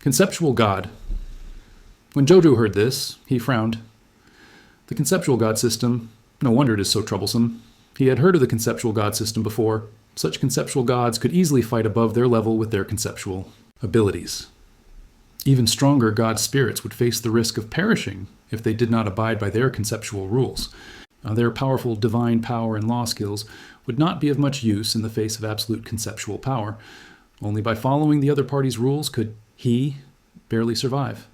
Conceptual God. When Zhou Zhou heard this, he frowned. The conceptual God system, no wonder it is so troublesome. He had heard of the conceptual God system before. Such conceptual gods could easily fight above their level with their conceptual abilities. Even stronger god spirits would face the risk of perishing if they did not abide by their conceptual rules. Their powerful divine power and law skills would not be of much use in the face of absolute conceptual power. Only by following the other party's rules could he barely survive.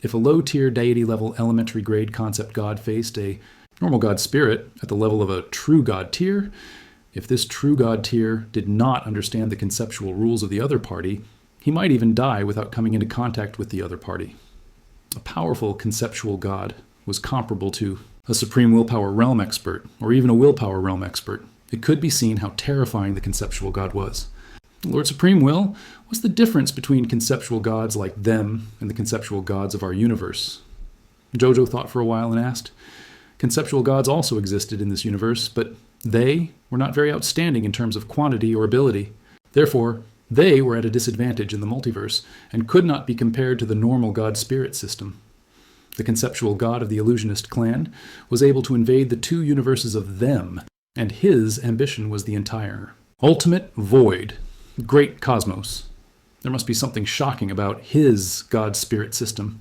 If a low-tier deity-level elementary grade concept god faced a normal god spirit at the level of a true god tier, if this true god tier did not understand the conceptual rules of the other party, he might even die without coming into contact with the other party. A powerful conceptual god was comparable to a supreme willpower realm expert, or even a willpower realm expert. It could be seen how terrifying the conceptual god was. Lord Supreme Will, what's the difference between conceptual gods like them and the conceptual gods of our universe? Zhou Zhou thought for a while and asked. Conceptual gods also existed in this universe, but they were not very outstanding in terms of quantity or ability. Therefore, they were at a disadvantage in the multiverse and could not be compared to the normal god-spirit system. The conceptual god of the illusionist clan was able to invade the two universes of them, and his ambition was the entire ultimate void, great cosmos. There must be something shocking about his god-spirit system.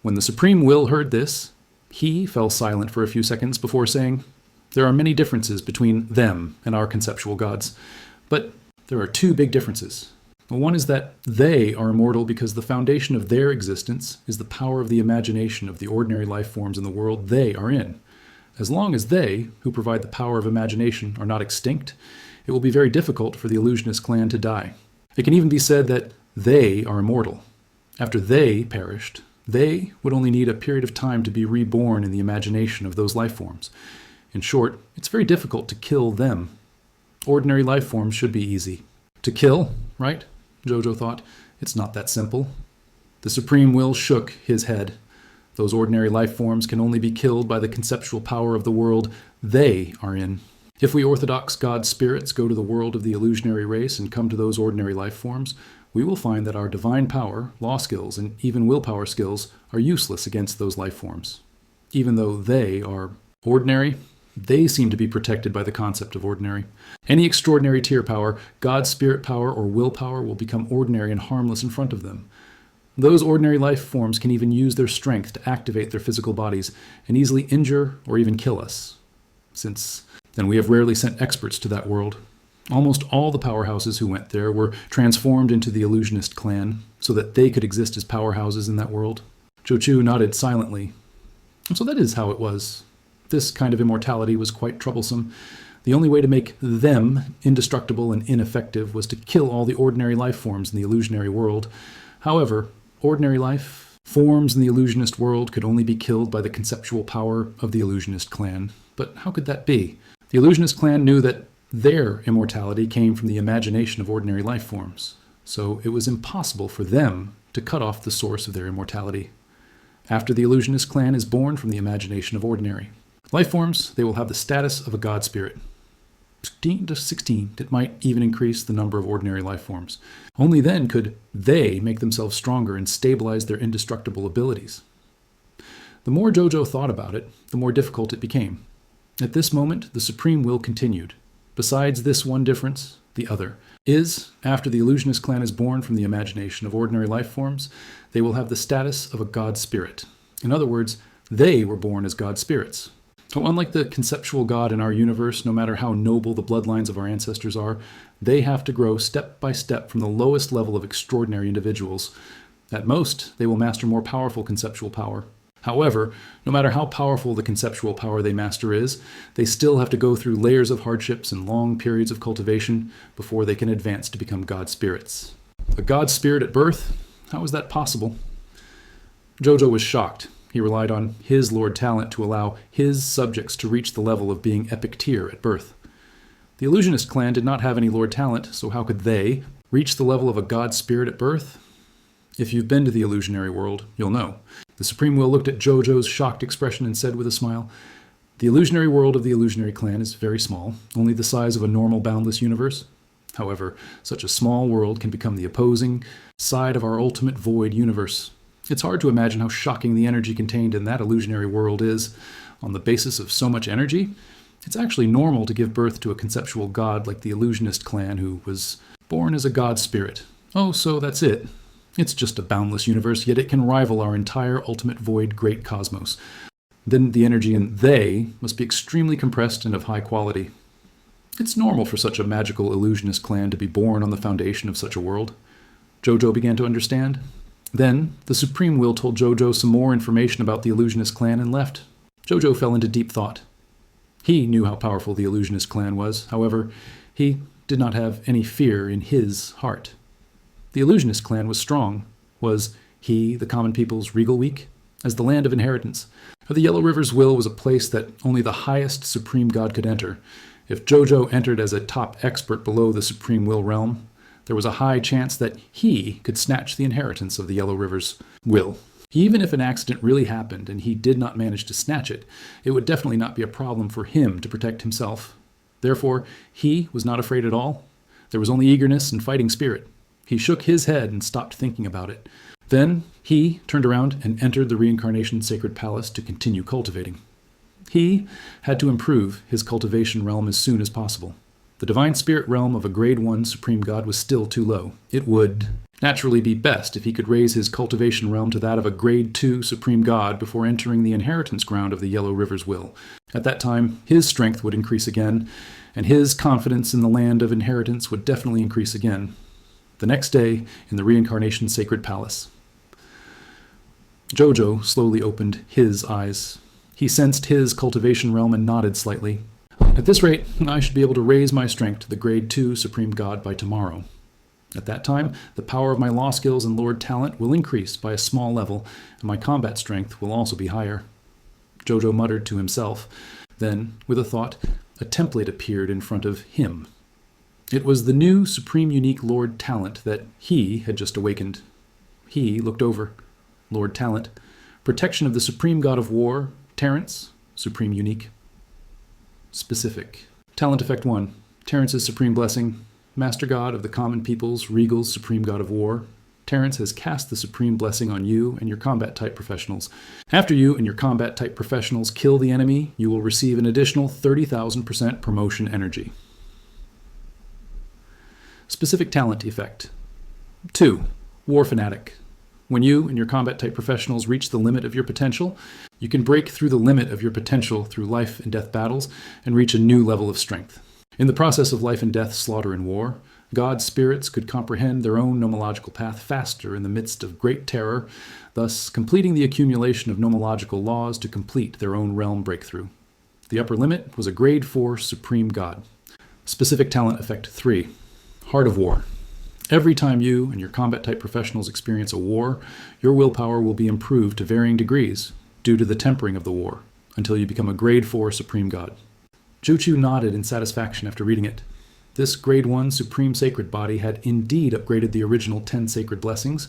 When the Supreme Will heard this, he fell silent for a few seconds before saying, "There are many differences between them and our conceptual gods, but there are two big differences. One is that they are immortal because the foundation of their existence is the power of the imagination of the ordinary life forms in the world they are in. As long as they, who provide the power of imagination, are not extinct, it will be very difficult for the illusionist clan to die. It can even be said that they are immortal. After they perished, they would only need a period of time to be reborn in the imagination of those life forms. In short, it's very difficult to kill them. Ordinary life forms should be easy. To kill, right? Zhou Zhou thought. It's not that simple. The Supreme Will shook his head. Those ordinary life forms can only be killed by the conceptual power of the world they are in. If we orthodox god spirits go to the world of the illusionary race and come to those ordinary life forms, we will find that our divine power, law skills, and even willpower skills are useless against those life forms. Even though they are ordinary, they seem to be protected by the concept of ordinary. Any extraordinary tier power, god spirit power, or willpower will become ordinary and harmless in front of them. Those ordinary life forms can even use their strength to activate their physical bodies and easily injure or even kill us. Since then, we have rarely sent experts to that world. Almost all the powerhouses who went there were transformed into the illusionist clan so that they could exist as powerhouses in that world. Zhou Zhou nodded silently. So that is how it was. This kind of immortality was quite troublesome. The only way to make them indestructible and ineffective was to kill all the ordinary life forms in the illusionary world. However, ordinary life forms in the illusionist world could only be killed by the conceptual power of the illusionist clan. But how could that be? The illusionist clan knew that their immortality came from the imagination of ordinary life forms, so it was impossible for them to cut off the source of their immortality. After the illusionist clan is born from the imagination of ordinary life forms, they will have the status of a god spirit. 15 to 16, it might even increase the number of ordinary life forms. Only then could they make themselves stronger and stabilize their indestructible abilities. The more Zhou Zhou thought about it, the more difficult it became. At this moment, the Supreme Will continued. Besides this one difference, the other is, after the illusionist clan is born from the imagination of ordinary life forms, they will have the status of a god spirit. In other words, they were born as god spirits. So unlike the conceptual god in our universe, no matter how noble the bloodlines of our ancestors are, they have to grow step by step from the lowest level of extraordinary individuals. At most, they will master more powerful conceptual power. However, no matter how powerful the conceptual power they master is, they still have to go through layers of hardships and long periods of cultivation before they can advance to become god spirits. A god spirit at birth? How is that possible? Zhou Zhou was shocked. He relied on his Lord Talent to allow his subjects to reach the level of being epic tier at birth. The illusionist clan did not have any Lord Talent, so how could they reach the level of a god spirit at birth? If you've been to the illusionary world, you'll know. The Supreme Will looked at Zhou Zhou's shocked expression and said with a smile, "The illusionary world of the illusionary clan is very small, only the size of a normal boundless universe. However, such a small world can become the opposing side of our ultimate void universe. It's hard to imagine how shocking the energy contained in that illusionary world is. On the basis of so much energy, it's actually normal to give birth to a conceptual god like the illusionist clan who was born as a god spirit. Oh, so that's it. It's just a boundless universe, yet it can rival our entire ultimate void great cosmos. Then the energy in they must be extremely compressed and of high quality. It's normal for such a magical illusionist clan to be born on the foundation of such a world. Zhou Zhou began to understand. Then, the Supreme Will told Zhou Zhou some more information about the illusionist clan and left. Zhou Zhou fell into deep thought. He knew how powerful the illusionist clan was. However, he did not have any fear in his heart. The illusionist clan was strong. Was he the common people's regal weak? As the land of inheritance, the Yellow River's will was a place that only the highest supreme god could enter. If Zhou Zhou entered as a top expert below the supreme will realm, there was a high chance that he could snatch the inheritance of the Yellow River's will. Even if an accident really happened and he did not manage to snatch it, it would definitely not be a problem for him to protect himself. Therefore, he was not afraid at all. There was only eagerness and fighting spirit. He shook his head and stopped thinking about it. Then he turned around and entered the reincarnation sacred palace to continue cultivating. He had to improve his cultivation realm as soon as possible. The divine spirit realm of a grade 1 supreme god was still too low. It would naturally be best if he could raise his cultivation realm to that of a grade 2 supreme god before entering the inheritance ground of the Yellow River's will. At that time, his strength would increase again, and his confidence in the land of inheritance would definitely increase again. The next day, in the reincarnation sacred palace, Zhou Zhou slowly opened his eyes. He sensed his cultivation realm and nodded slightly. At this rate, I should be able to raise my strength to the grade 2 supreme god by tomorrow. At that time, the power of my law skills and lord talent will increase by a small level, and my combat strength will also be higher. Zhou Zhou muttered to himself. Then, with a thought, a template appeared in front of him. It was the new supreme unique lord talent that he had just awakened. He looked over. Lord talent. Protection of the supreme god of war, Terrence, supreme unique. Specific. Talent effect 1. Terrence's supreme blessing. Master god of the common peoples, Regal's supreme god of war. Terrence has cast the supreme blessing on you and your combat type professionals. After you and your combat type professionals kill the enemy, you will receive an additional 30,000% promotion energy. Specific talent effect. 2. War fanatic. When you and your combat type professionals reach the limit of your potential, you can break through the limit of your potential through life and death battles and reach a new level of strength. In the process of life and death, slaughter and war, God's spirits could comprehend their own nomological path faster in the midst of great terror, thus completing the accumulation of nomological laws to complete their own realm breakthrough. The upper limit was a grade 4 supreme god. Specific talent effect 3. Heart of war. Every time you and your combat type professionals experience a war, your willpower will be improved to varying degrees due to the tempering of the war, until you become a grade 4 supreme god. Zhu Chu nodded in satisfaction after reading it. This grade 1 supreme sacred body had indeed upgraded the original 10 sacred blessings,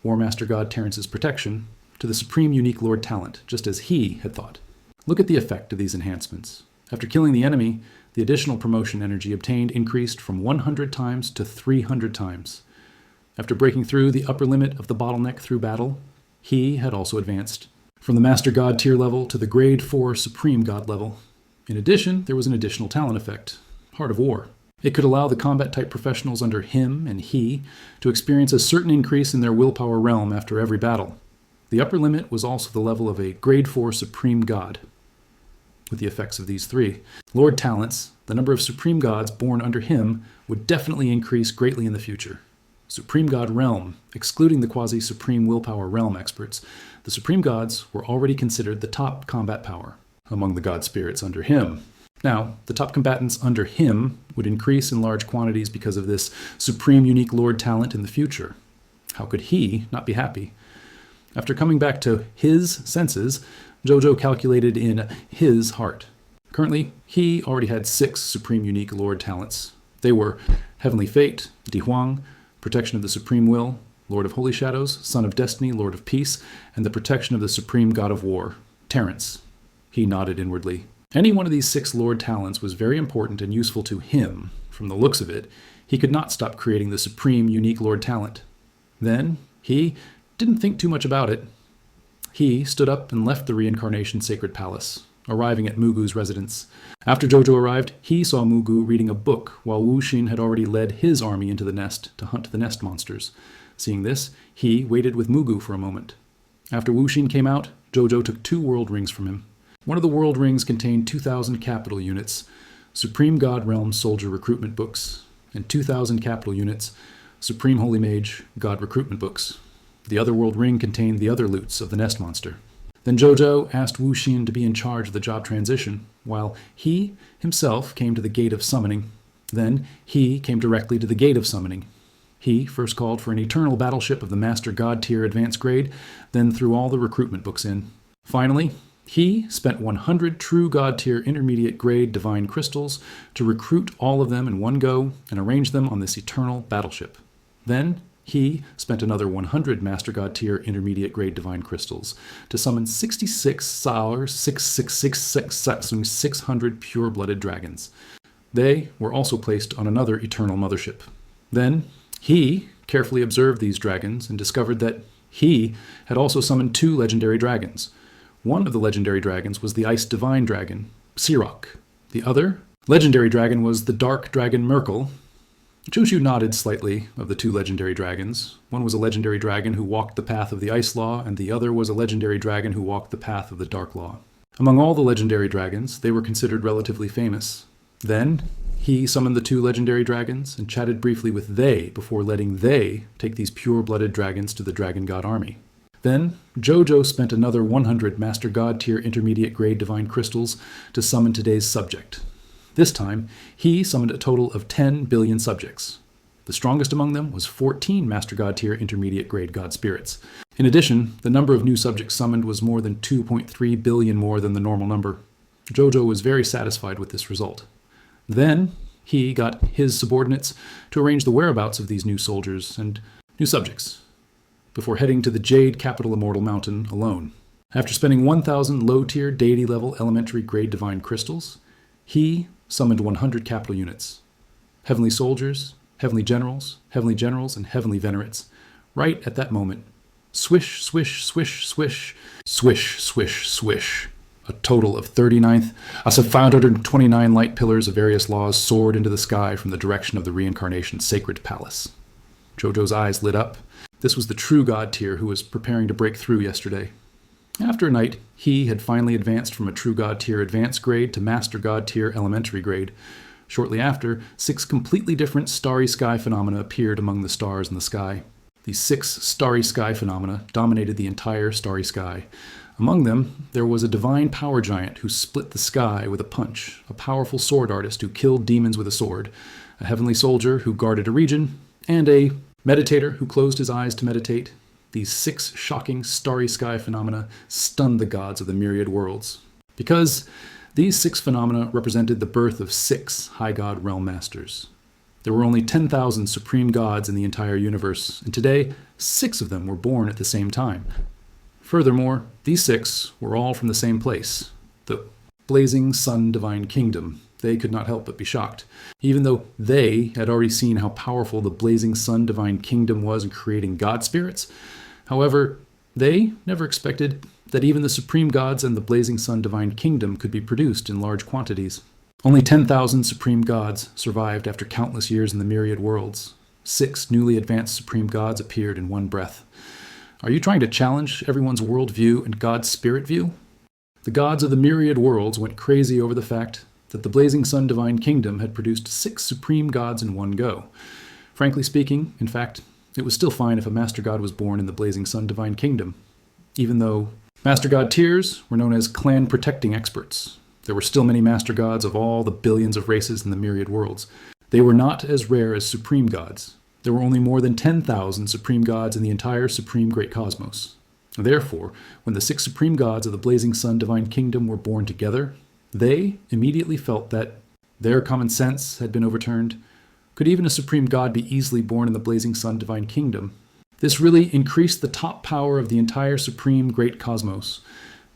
War Master God Terrence's protection, to the supreme unique lord talent, just as he had thought. Look at the effect of these enhancements. After killing the enemy, the additional promotion energy obtained increased from 100 times to 300 times. After breaking through the upper limit of the bottleneck through battle, he had also advanced from the Master God tier level to the grade 4 Supreme God level. In addition, there was an additional talent effect, Heart of War. It could allow the combat type professionals under him and he to experience a certain increase in their willpower realm after every battle. The upper limit was also the level of a grade 4 Supreme God. With the effects of these three, Lord Talents, the number of Supreme Gods born under him, would definitely increase greatly in the future. Supreme God Realm, excluding the quasi-supreme willpower realm experts, the Supreme Gods were already considered the top combat power among the God spirits under him. Now, the top combatants under him would increase in large quantities because of this supreme unique Lord Talent in the future. How could he not be happy? After coming back to his senses, Zhou Zhou calculated in his heart. Currently, he already had 6 supreme unique Lord Talents. They were Heavenly Fate, Di Huang, Protection of the Supreme Will, Lord of Holy Shadows, Son of Destiny, Lord of Peace, and the Protection of the Supreme God of War, Terrence. He nodded inwardly. Any one of these 6 Lord Talents was very important and useful to him from the looks of it, he could not stop creating the supreme, unique Lord Talent. Then he didn't think too much about it. He stood up and left the reincarnation sacred palace, arriving at Mugu's residence. After Zhou Zhou arrived, he saw Mugu reading a book while Wu Xin had already led his army into the nest to hunt the nest monsters. Seeing this, he waited with Mugu for a moment. After Wu Xin came out, Zhou Zhou took 2 world rings from him. One of the world rings contained 2,000 capital units, Supreme God Realm soldier recruitment books, and 2,000 capital units, Supreme Holy Mage God recruitment books. The other world ring contained the other loots of the nest monster. Then Zhou Zhou asked Wu Xin to be in charge of the job transition, while he himself came to the gate of summoning. Then he came directly to the gate of summoning. He first called for an eternal battleship of the Master God tier advanced grade, then threw all the recruitment books in. Finally, he spent 100 true God tier intermediate grade divine crystals to recruit all of them in one go and arrange them on this eternal battleship. Then he spent another 100 Master God tier intermediate grade divine crystals to summon 66 600 pure-blooded dragons. They were also placed on another eternal mothership. Then he carefully observed these dragons and discovered that he had also summoned 2 legendary dragons. One of the legendary dragons was the Ice Divine Dragon, Sirach. The other legendary dragon was the Dark Dragon Merkel. Zhou Zhou nodded slightly of the 2 legendary dragons. One was a legendary dragon who walked the path of the Ice Law, and the other was a legendary dragon who walked the path of the Dark Law. Among all the legendary dragons, they were considered relatively famous. Then he summoned the 2 legendary dragons and chatted briefly with they before letting they take these pure-blooded dragons to the Dragon God army. Then Zhou Zhou spent another 100 Master God tier intermediate grade divine crystals to summon today's subject. This time, he summoned a total of 10 billion subjects. The strongest among them was 14 Master God tier intermediate grade God spirits. In addition, the number of new subjects summoned was more than 2.3 billion more than the normal number. Zhou Zhou was very satisfied with this result. Then he got his subordinates to arrange the whereabouts of these new soldiers and new subjects before heading to the Jade Capital Immortal Mountain alone. After spending 1,000 low-tier deity-level elementary grade divine crystals, he summoned 100 capital units. Heavenly soldiers, heavenly generals, and heavenly venerates. Right at that moment, swish, swish, swish, swish, swish, swish, swish. A total of 39th, 529 light pillars of various laws soared into the sky from the direction of the reincarnation sacred palace. Zhou Zhou's eyes lit up. This was the true God tier who was preparing to break through yesterday. After a night, he had finally advanced from a true God tier advanced grade to Master God tier elementary grade. Shortly after, 6 completely different starry sky phenomena appeared among the stars in the sky. These 6 starry sky phenomena dominated the entire starry sky. Among them, there was a divine power giant who split the sky with a punch, a powerful sword artist who killed demons with a sword, a heavenly soldier who guarded a region, and a meditator who closed his eyes to meditate. These 6 shocking starry sky phenomena stunned the gods of the myriad worlds, because these 6 phenomena represented the birth of 6 high god realm masters. There were only 10,000 supreme gods in the entire universe, and today 6 of them were born at the same time. Furthermore, these 6 were all from the same place, the blazing sun divine kingdom. They could not help but be shocked. Even though they had already seen how powerful the blazing sun divine kingdom was in creating god spirits, however, they never expected that even the supreme gods and the blazing sun divine kingdom could be produced in large quantities. Only 10,000 supreme gods survived after countless years in the myriad worlds. 6 newly advanced supreme gods appeared in one breath. Are you trying to challenge everyone's worldview and God's spirit view? The gods of the myriad worlds went crazy over the fact that the blazing sun divine kingdom had produced 6 supreme gods in one go. Frankly speaking, in fact, it was still fine if a master god was born in the blazing sun divine kingdom, even though master god tiers were known as clan protecting experts. There were still many master gods of all the billions of races in the myriad worlds. They were not as rare as supreme gods. There were only more than 10,000 supreme gods in the entire supreme great cosmos. Therefore, when the 6 supreme gods of the blazing sun divine kingdom were born together, they immediately felt that their common sense had been overturned. Could even a supreme god be easily born in the blazing sun divine kingdom? This really increased the top power of the entire supreme great cosmos.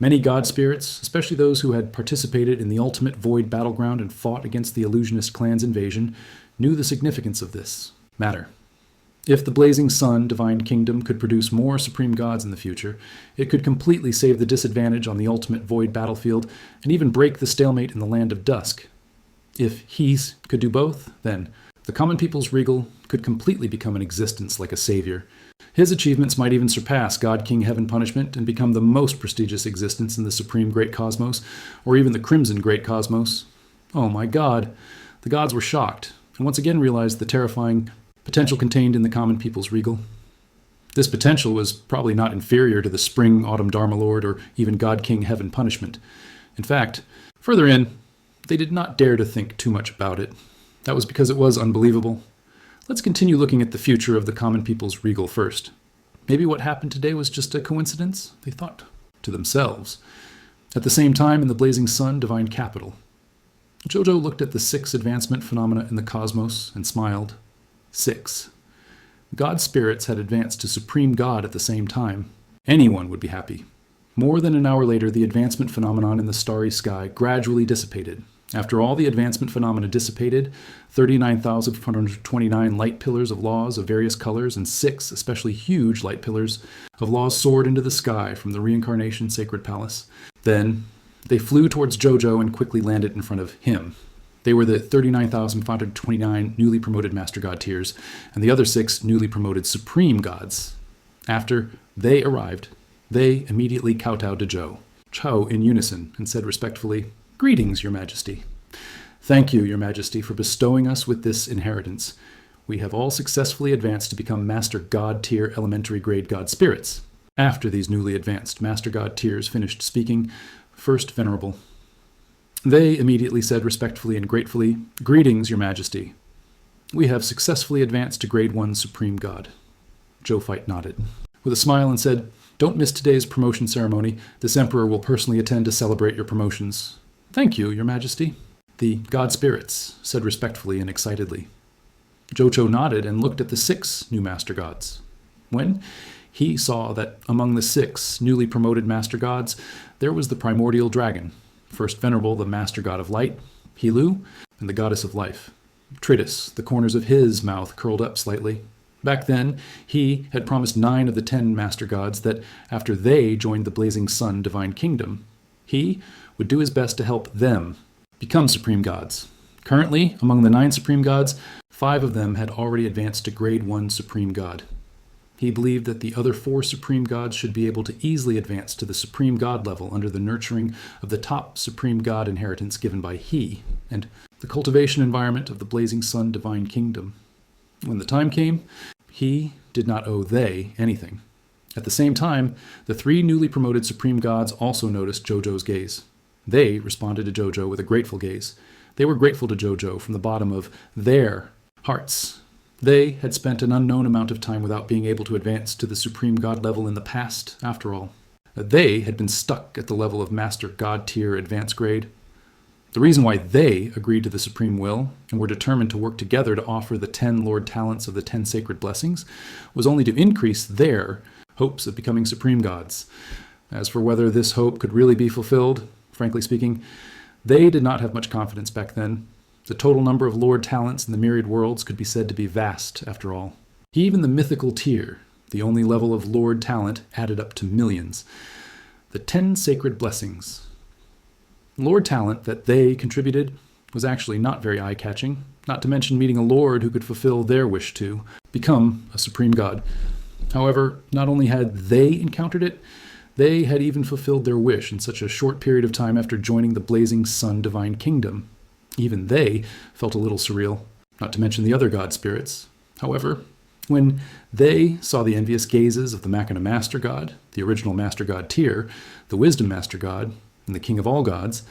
Many god spirits, especially those who had participated in the ultimate void battleground and fought against the illusionist clan's invasion, knew the significance of this matter. If the blazing sun divine kingdom could produce more supreme gods in the future, it could completely save the disadvantage on the ultimate void battlefield and even break the stalemate in the land of dusk. If he could do both, then the common people's regal could completely become an existence like a savior. His achievements might even surpass God King Heaven Punishment and become the most prestigious existence in the Supreme Great Cosmos, or even the Crimson Great Cosmos. Oh my God! The gods were shocked, and once again realized the terrifying potential contained in the common people's regal. This potential was probably not inferior to the Spring Autumn Dharma Lord or even God King Heaven Punishment. In fact, further in, they did not dare to think too much about it. That was because it was unbelievable. Let's continue looking at the future of the common people's regal first. Maybe what happened today was just a coincidence, they thought to themselves. At the same time, in the blazing sun divine capital, Zhou Zhou looked at the 6 advancement phenomena in the cosmos and smiled. 6. God spirits had advanced to supreme God at the same time. Anyone would be happy. More than an hour later, the advancement phenomenon in the starry sky gradually dissipated. After all the advancement phenomena dissipated, 39,429 light pillars of laws of various colors and 6 especially huge light pillars of laws soared into the sky from the reincarnation sacred palace. Then they flew towards Zhou Zhou and quickly landed in front of him. They were the 39,529 newly promoted Master God tiers and the other 6 newly promoted Supreme Gods. After they arrived, they immediately kowtowed to Zhou in unison, and said respectfully, "Greetings, Your Majesty. Thank you, Your Majesty, for bestowing us with this inheritance. We have all successfully advanced to become Master God tier elementary grade God spirits." After these newly advanced Master God tiers finished speaking, First Venerable, they immediately said respectfully and gratefully, "Greetings, Your Majesty. We have successfully advanced to Grade 1 Supreme God." Zhou nodded with a smile and said, "Don't miss today's promotion ceremony. This Emperor will personally attend to celebrate your promotions." "Thank you, Your Majesty." The God spirits said respectfully and excitedly. Zhou Zhou nodded and looked at the 6 new Master Gods. When he saw that among the 6 newly promoted Master Gods, there was the primordial dragon, First Venerable, the Master God of Light, Hilu, and the Goddess of Life. Tritus, the corners of his mouth curled up slightly. Back then, he had promised 9 of the 10 Master Gods that after they joined the Blazing Sun Divine Kingdom, he would do his best to help them become Supreme Gods. Currently, among the 9 Supreme Gods, 5 of them had already advanced to Grade 1 Supreme God. He believed that the other 4 Supreme Gods should be able to easily advance to the Supreme God level under the nurturing of the top Supreme God inheritance given by he, and the cultivation environment of the Blazing Sun Divine Kingdom. When the time came, he did not owe they anything. At the same time, the 3 newly promoted Supreme Gods also noticed Zhou Zhou's gaze. They responded to Zhou Zhou with a grateful gaze. They were grateful to Zhou Zhou from the bottom of their hearts. They had spent an unknown amount of time without being able to advance to the Supreme God level in the past, after all. They had been stuck at the level of Master God tier advanced grade. The reason why they agreed to the Supreme Will and were determined to work together to offer the 10 Lord Talents of the 10 Sacred Blessings was only to increase their hopes of becoming Supreme Gods. As for whether this hope could really be fulfilled, frankly speaking, they did not have much confidence back then. The total number of Lord Talents in the myriad worlds could be said to be vast, after all. Even the mythical tier, the only level of Lord Talent, added up to millions. The 10 Sacred Blessings. Lord Talent that they contributed was actually not very eye-catching, not to mention meeting a Lord who could fulfill their wish to become a Supreme God. However, not only had they encountered it, they had even fulfilled their wish in such a short period of time after joining the Blazing Sun Divine Kingdom. Even they felt a little surreal, not to mention the other God spirits. However, when they saw the envious gazes of the Machina Master God, the original Master God tier, the Wisdom Master God, and the King of all Gods,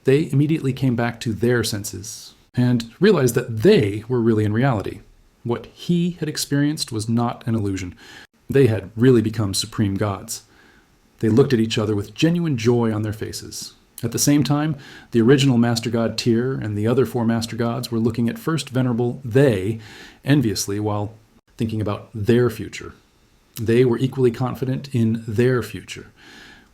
they immediately came back to their senses and realized that they were really in reality. What he had experienced was not an illusion. They had really become Supreme Gods. They looked at each other with genuine joy on their faces. At the same time, the original Master God tier and the other 4 Master Gods were looking at First Venerable they enviously while thinking about their future. They were equally confident in their future.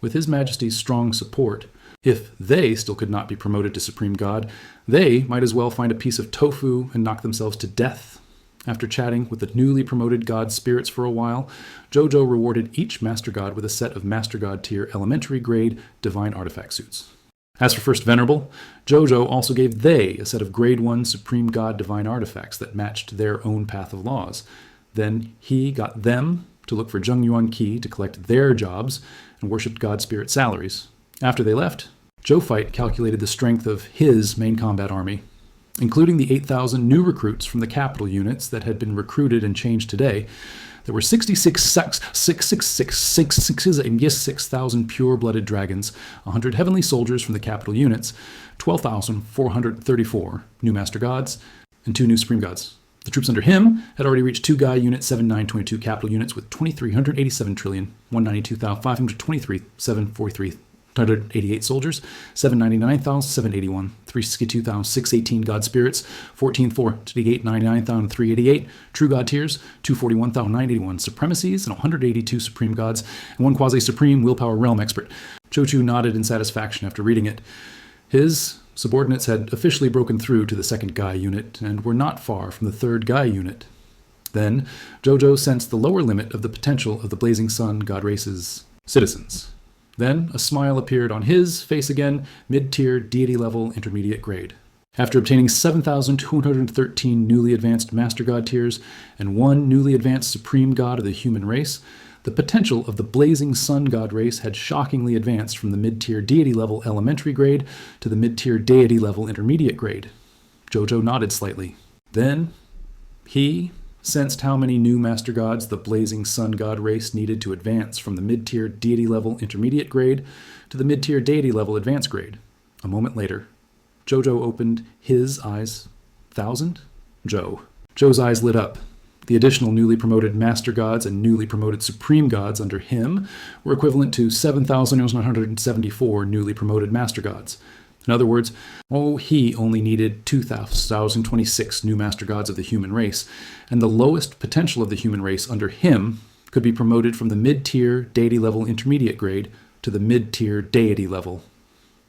With His Majesty's strong support, If they still could not be promoted to supreme god, they might as well find a piece of tofu and knock themselves to death. After chatting with the newly promoted god spirits for a while, Zhou Zhou rewarded each master god with a set of master god tier elementary grade divine artifact suits. As for First Venerable, Zhou Zhou also gave they a set of grade 1 supreme god divine artifacts that matched their own path of laws. Then he got them to look for Zheng Yuan Qi to collect their jobs and worshipped god spirit salaries. After they left, Zhou Fight calculated the strength of his main combat army, including the 8,000 new recruits from the capital units that had been recruited and changed today. There were 6,000 pure-blooded dragons, 100 heavenly soldiers from the capital units, 12,434 new master gods, and 2 new supreme gods. The troops under him had already reached 2 Guy Unit 7922 capital units with 2,387 trillion, 192,523, 743, 188 soldiers, 799,781, 362,618 god spirits, 14,488,99,388 true god tiers, 241,981 supremacies, and 182 supreme gods, and 1 quasi-supreme willpower realm expert. Zhou Zhou nodded in satisfaction after reading it. His subordinates had officially broken through to the 2nd Guy unit and were not far from the 3rd Guy unit. Then, Zhou Zhou sensed the lower limit of the potential of the Blazing Sun god race's citizens. Then a smile appeared on his face again, mid-tier, deity-level, intermediate grade. After obtaining 7,213 newly advanced Master God tiers and 1 newly advanced Supreme God of the human race, the potential of the Blazing Sun God race had shockingly advanced from the mid-tier deity-level elementary grade to the mid-tier deity-level intermediate grade. Zhou Zhou nodded slightly. Then he sensed how many new Master Gods the Blazing Sun God race needed to advance from the mid-tier deity-level intermediate grade to the mid-tier deity-level advanced grade. A moment later, Zhou Zhou opened his eyes. 1,000? Zhou's eyes lit up. The additional newly promoted Master Gods and newly promoted Supreme Gods under him were equivalent to 7,974 newly promoted Master Gods. In other words, he only needed 2,026 new Master Gods of the human race, and the lowest potential of the human race under him could be promoted from the mid-tier deity-level intermediate grade to the mid-tier deity level.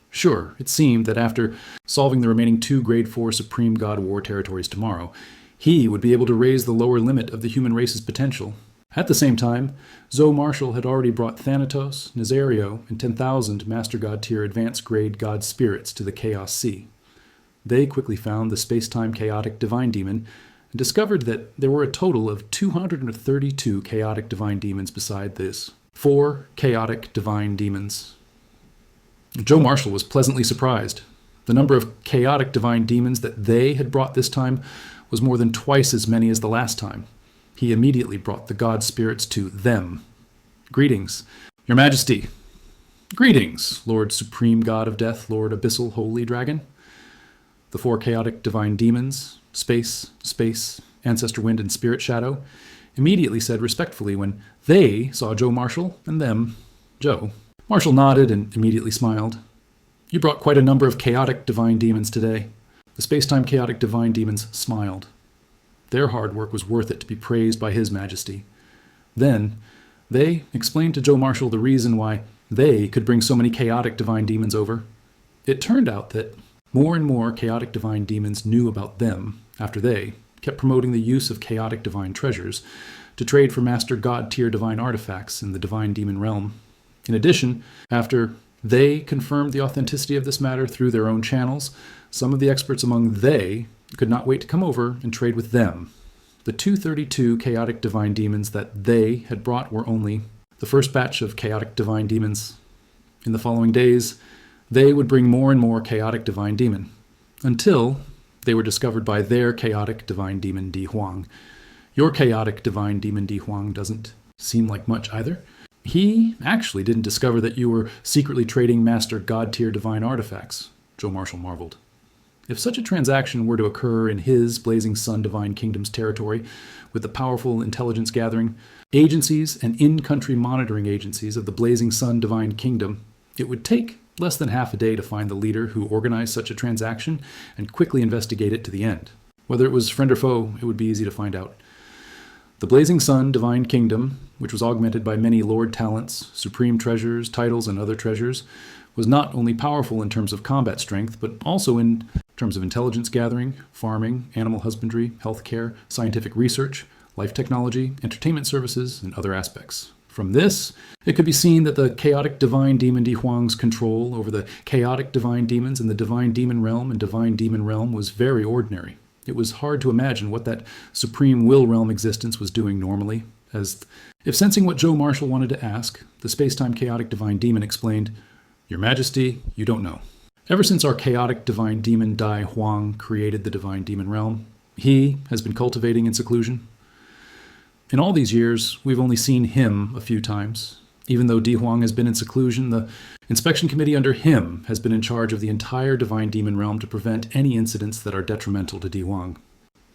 Sure, it seemed that after solving the remaining 2 Grade 4 Supreme God War territories tomorrow, he would be able to raise the lower limit of the human race's potential. At the same time, Zhou Marshall had already brought Thanatos, Nazario, and 10,000 Master God tier advanced grade God spirits to the Chaos Sea. They quickly found the space-time chaotic divine demon and discovered that there were a total of 232 chaotic divine demons beside this. 4 chaotic divine demons. Zhou Marshall was pleasantly surprised. The number of chaotic divine demons that they had brought this time was more than twice as many as the last time. He immediately brought the god spirits to them. Greetings, Your Majesty. Greetings, Lord Supreme God of Death, Lord Abyssal Holy Dragon. The 4 chaotic divine demons, Space, Ancestor Wind, and Spirit Shadow, immediately said respectfully when they saw Zhou Marshall and them, Zhou. Marshall nodded and immediately smiled. You brought quite a number of chaotic divine demons today. The space-time chaotic divine demons smiled. Their hard work was worth it to be praised by His Majesty. Then, they explained to Zhou Marshall the reason why they could bring so many chaotic divine demons over. It turned out that more and more chaotic divine demons knew about them after they kept promoting the use of chaotic divine treasures to trade for Master God tier divine artifacts in the divine demon realm. In addition, after they confirmed the authenticity of this matter through their own channels, some of the experts among they could not wait to come over and trade with them. The 232 chaotic divine demons that they had brought were only the first batch of chaotic divine demons. In the following days, they would bring more and more chaotic divine demon, until they were discovered by their chaotic divine demon Di Huang. Your chaotic divine demon Di Huang doesn't seem like much either. He actually didn't discover that you were secretly trading Master God tier divine artifacts, Zhou Marshall marveled. If such a transaction were to occur in his Blazing Sun Divine Kingdom's territory, with the powerful intelligence gathering agencies and in-country monitoring agencies of the Blazing Sun Divine Kingdom, it would take less than half a day to find the leader who organized such a transaction and quickly investigate it to the end. Whether it was friend or foe, it would be easy to find out. The Blazing Sun Divine Kingdom, which was augmented by many lord talents, supreme treasures, titles, and other treasures, was not only powerful in terms of combat strength, but also in terms of intelligence gathering, farming, animal husbandry, healthcare, scientific research, life technology, entertainment services, and other aspects. From this, it could be seen that the chaotic divine demon Di Huang's control over the chaotic divine demons in the divine demon realm and divine demon realm was very ordinary. It was hard to imagine what that supreme will realm existence was doing normally, as if sensing what Zhou Marshall wanted to ask, the space-time chaotic divine demon explained, "Your Majesty, you don't know. Ever since our chaotic divine demon Dai Huang created the divine demon realm, he has been cultivating in seclusion. In all these years, we've only seen him a few times. Even though Di Huang has been in seclusion, the inspection committee under him has been in charge of the entire divine demon realm to prevent any incidents that are detrimental to Di Huang.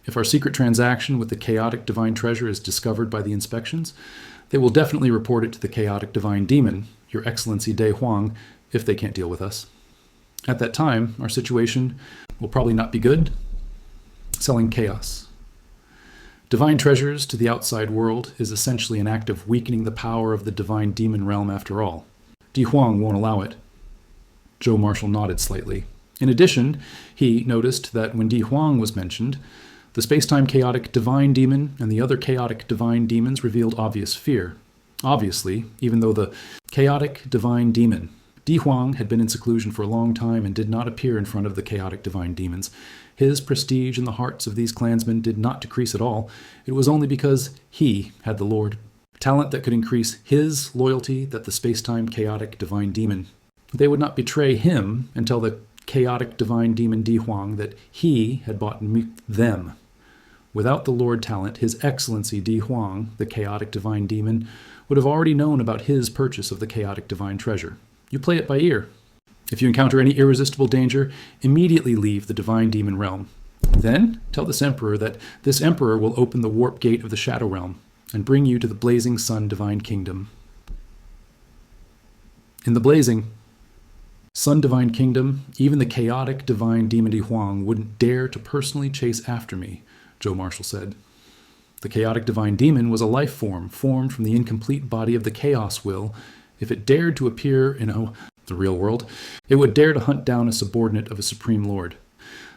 If our secret transaction with the chaotic divine treasure is discovered by the inspections, they will definitely report it to the chaotic divine demon, Your Excellency Dai Huang, if they can't deal with us. At that time, our situation will probably not be good. Selling chaos. Divine treasures to the outside world is essentially an act of weakening the power of the divine demon realm after all. Di Huang won't allow it." Zhou Marshall nodded slightly. In addition, he noticed that when Di Huang was mentioned, the space-time chaotic divine demon and the other chaotic divine demons revealed obvious fear. Obviously, even though the chaotic divine demon, Di Huang, had been in seclusion for a long time and did not appear in front of the chaotic divine demons, his prestige in the hearts of these clansmen did not decrease at all. It was only because he had the Lord talent that could increase his loyalty that the space-time chaotic divine demon. They would not betray him and tell the chaotic divine demon Di Huang that he had bought them. Without the Lord talent, His Excellency Di Huang, the chaotic divine demon, would have already known about his purchase of the chaotic divine treasure. You play it by ear. If you encounter any irresistible danger, immediately leave the divine demon realm. Then tell this emperor that this emperor will open the warp gate of the shadow realm and bring you to the blazing sun divine kingdom. In the blazing sun divine kingdom, even the chaotic divine demon Di Huang wouldn't dare to personally chase after me, Zhou Marshall said. The chaotic divine demon was a life form formed from the incomplete body of the chaos will. If it dared to appear in the real world, it would dare to hunt down a subordinate of a supreme lord.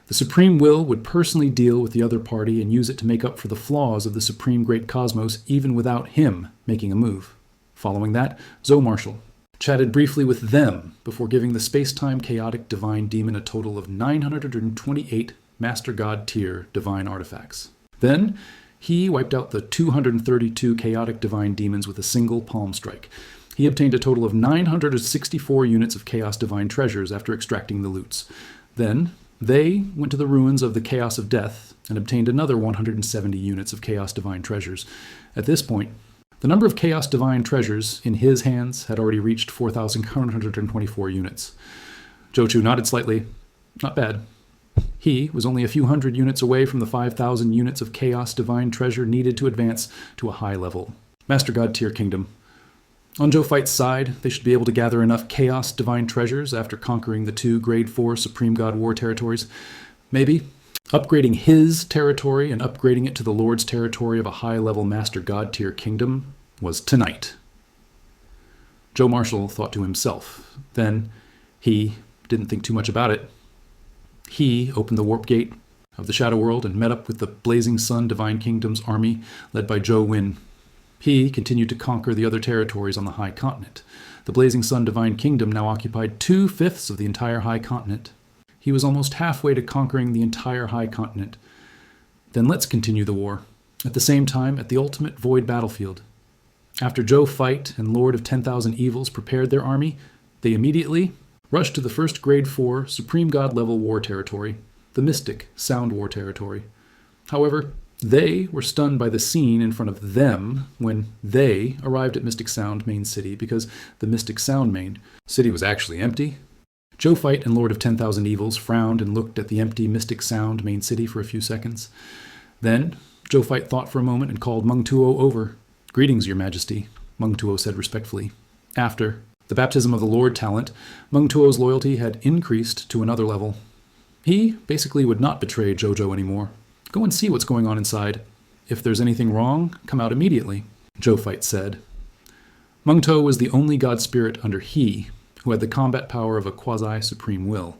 The supreme will would personally deal with the other party and use it to make up for the flaws of the supreme great cosmos even without him making a move. Following that, Zhou Marshall chatted briefly with them before giving the space-time chaotic divine demon a total of 928 Master God tier divine artifacts. Then, he wiped out the 232 chaotic divine demons with a single palm strike. He obtained a total of 964 units of Chaos Divine treasures after extracting the loots. Then, they went to the ruins of the Chaos of Death and obtained another 170 units of Chaos Divine treasures. At this point, the number of Chaos Divine treasures in his hands had already reached 4,124 units. Zhou Zhou nodded slightly. Not bad. He was only a few hundred units away from the 5,000 units of Chaos Divine treasure needed to advance to a high level. Master God tier kingdom. On Zhou Fight's side, they should be able to gather enough Chaos Divine treasures after conquering the 2 Grade 4 Supreme God War territories. Maybe upgrading his territory and upgrading it to the Lord's territory of a high-level Master God tier kingdom was tonight. Zhou Marshall thought to himself. Then he didn't think too much about it. He opened the warp gate of the Shadow World and met up with the Blazing Sun Divine Kingdom's army led by Zhou Win. He continued to conquer the other territories on the High Continent. The Blazing Sun Divine Kingdom now occupied 2/5 of the entire High Continent. He was almost halfway to conquering the entire High Continent. Then let's continue the war. At the same time, at the ultimate void battlefield. After Zhou Fight and Lord of 10,000 Evils prepared their army, they immediately rushed to the first Grade 4 Supreme God level war territory, the Mystic Sound War territory. However, they were stunned by the scene in front of them when they arrived at Mystic Sound Main City because the Mystic Sound Main City was actually empty. Zhou Fight and Lord of 10,000 Evils frowned and looked at the empty Mystic Sound Main City for a few seconds. Then, Zhou Fight thought for a moment and called Meng Tuo over. "Greetings, Your Majesty," Meng Tuo said respectfully. After the baptism of the Lord talent, Meng Tuo's loyalty had increased to another level. He basically would not betray Zhou Zhou anymore. "Go and see what's going on inside. If there's anything wrong, come out immediately," Zhou Fight said. Meng Tuo was the only god spirit under he, who had the combat power of a quasi-supreme will.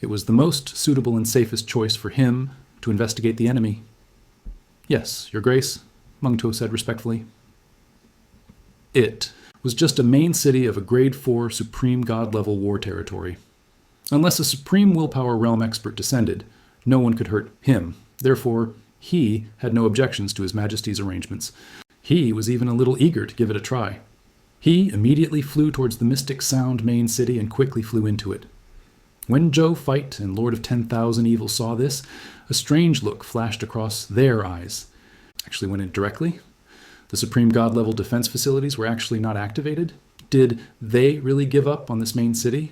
It was the most suitable and safest choice for him to investigate the enemy. Yes, Your Grace, Mengtuo said respectfully. It was just a main city of a grade 4 supreme god-level war territory. Unless a supreme willpower realm expert descended, no one could hurt him. Therefore, he had no objections to His Majesty's arrangements. He was even a little eager to give it a try. He immediately flew towards the Mystic Sound main city and quickly flew into it. When Zhou Fight and Lord of 10,000 Evil saw this, a strange look flashed across their eyes. Actually went in directly. The Supreme God-level defense facilities were actually not activated. Did they really give up on this main city?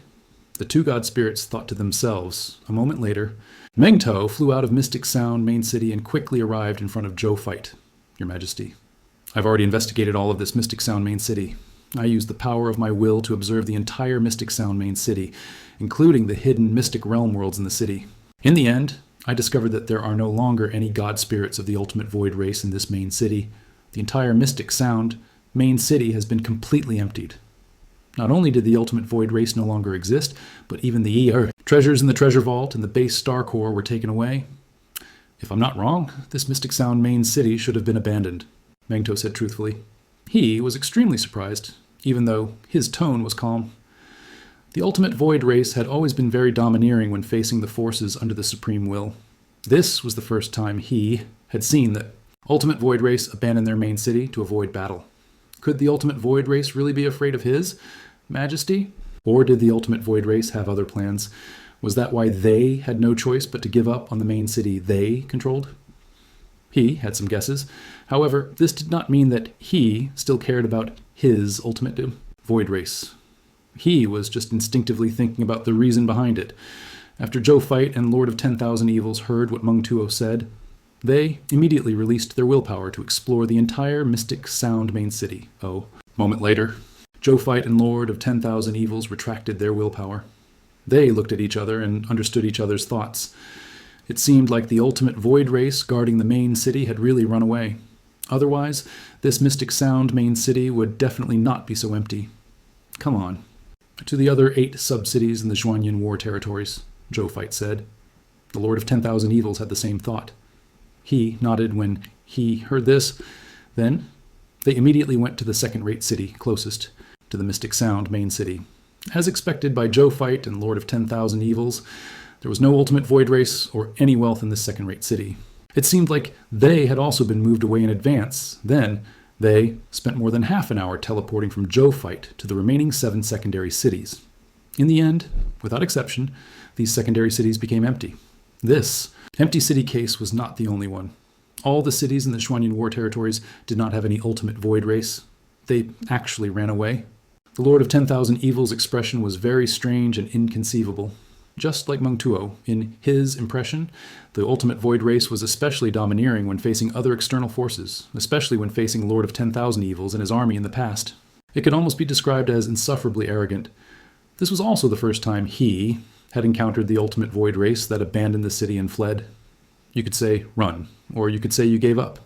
The two god spirits thought to themselves. A moment later, Mengtuo flew out of Mystic Sound main city and quickly arrived in front of Zhou Fight. Your Majesty, I've already investigated all of this Mystic Sound main city. I used the power of my will to observe the entire Mystic Sound main city, including the hidden mystic realm worlds in the city. In the end, I discovered that there are no longer any god spirits of the ultimate void race in this main city. The entire Mystic Sound main city has been completely emptied. Not only did the ultimate void race no longer exist, but even the treasures in the treasure vault and the base star core were taken away. If I'm not wrong, this Mystic Sound main city should have been abandoned, Mengtuo said truthfully. He was extremely surprised, even though his tone was calm. The ultimate void race had always been very domineering when facing the forces under the supreme will. This was the first time he had seen the ultimate void race abandon their main city to avoid battle. Could the ultimate void race really be afraid of His Majesty? Or did the ultimate void race have other plans? Was that why they had no choice but to give up on the main city they controlled? He had some guesses. However, this did not mean that he still cared about his ultimate void race. He was just instinctively thinking about the reason behind it. After Zhou Fight and Lord of 10,000 Evils heard what Mengtuo said, they immediately released their willpower to explore the entire Mystic Sound main city. A moment later, Zhou Fight and Lord of 10,000 Evils retracted their willpower. They looked at each other and understood each other's thoughts. It seemed like the ultimate void race guarding the main city had really run away. Otherwise, this Mystic Sound main city would definitely not be so empty. Come on. To the other 8 sub-cities in the Zhuanyan war territories, Zhou Fight said. The Lord of 10,000 Evils had the same thought. He nodded when he heard this. Then, they immediately went to the second-rate city closest to the Mystic Sound main city. As expected by Zhou Fight and Lord of 10,000 Evils, there was no ultimate void race or any wealth in this second-rate city. It seemed like they had also been moved away in advance. Then, they spent more than half an hour teleporting from Zhou Fight to the remaining 7 secondary cities. In the end, without exception, these secondary cities became empty. This empty city case was not the only one. All the cities in the Zhuanyan war territories did not have any ultimate void race. They actually ran away. The Lord of 10,000 Evils' expression was very strange and inconceivable. Just like Mengtuo, in his impression, the ultimate void race was especially domineering when facing other external forces, especially when facing Lord of 10,000 Evils and his army in the past. It could almost be described as insufferably arrogant. This was also the first time he had encountered the ultimate void race that abandoned the city and fled. You could say, run, or you could say you gave up.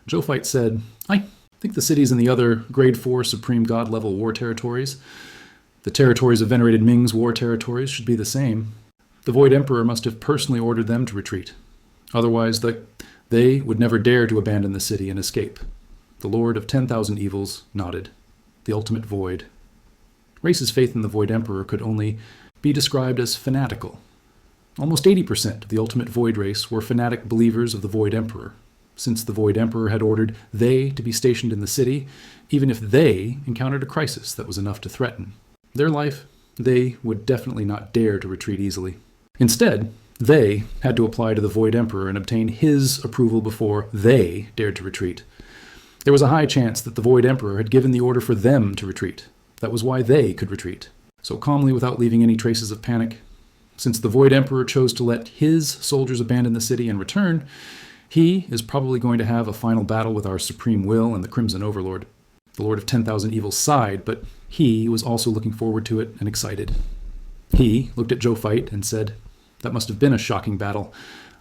Zhou Fight said, I think the cities in the other grade 4 supreme god level war territories, the territories of venerated Ming's war territories, should be the same. The Void Emperor must have personally ordered them to retreat. Otherwise, they would never dare to abandon the city and escape. The Lord of 10,000 Evils nodded. The ultimate void. Race's faith in the Void Emperor could only be described as fanatical. Almost 80% of the ultimate void race were fanatic believers of the Void Emperor. Since the Void Emperor had ordered they to be stationed in the city, even if they encountered a crisis that was enough to threaten their life, they would definitely not dare to retreat easily. Instead, they had to apply to the Void Emperor and obtain his approval before they dared to retreat. There was a high chance that the Void Emperor had given the order for them to retreat. That was why they could retreat. So calmly, without leaving any traces of panic, since the Void Emperor chose to let his soldiers abandon the city and return, he is probably going to have a final battle with our Supreme Will and the Crimson Overlord. The Lord of 10,000 Evils sighed, but he was also looking forward to it and excited. He looked at Zhou Fight and said, that must have been a shocking battle.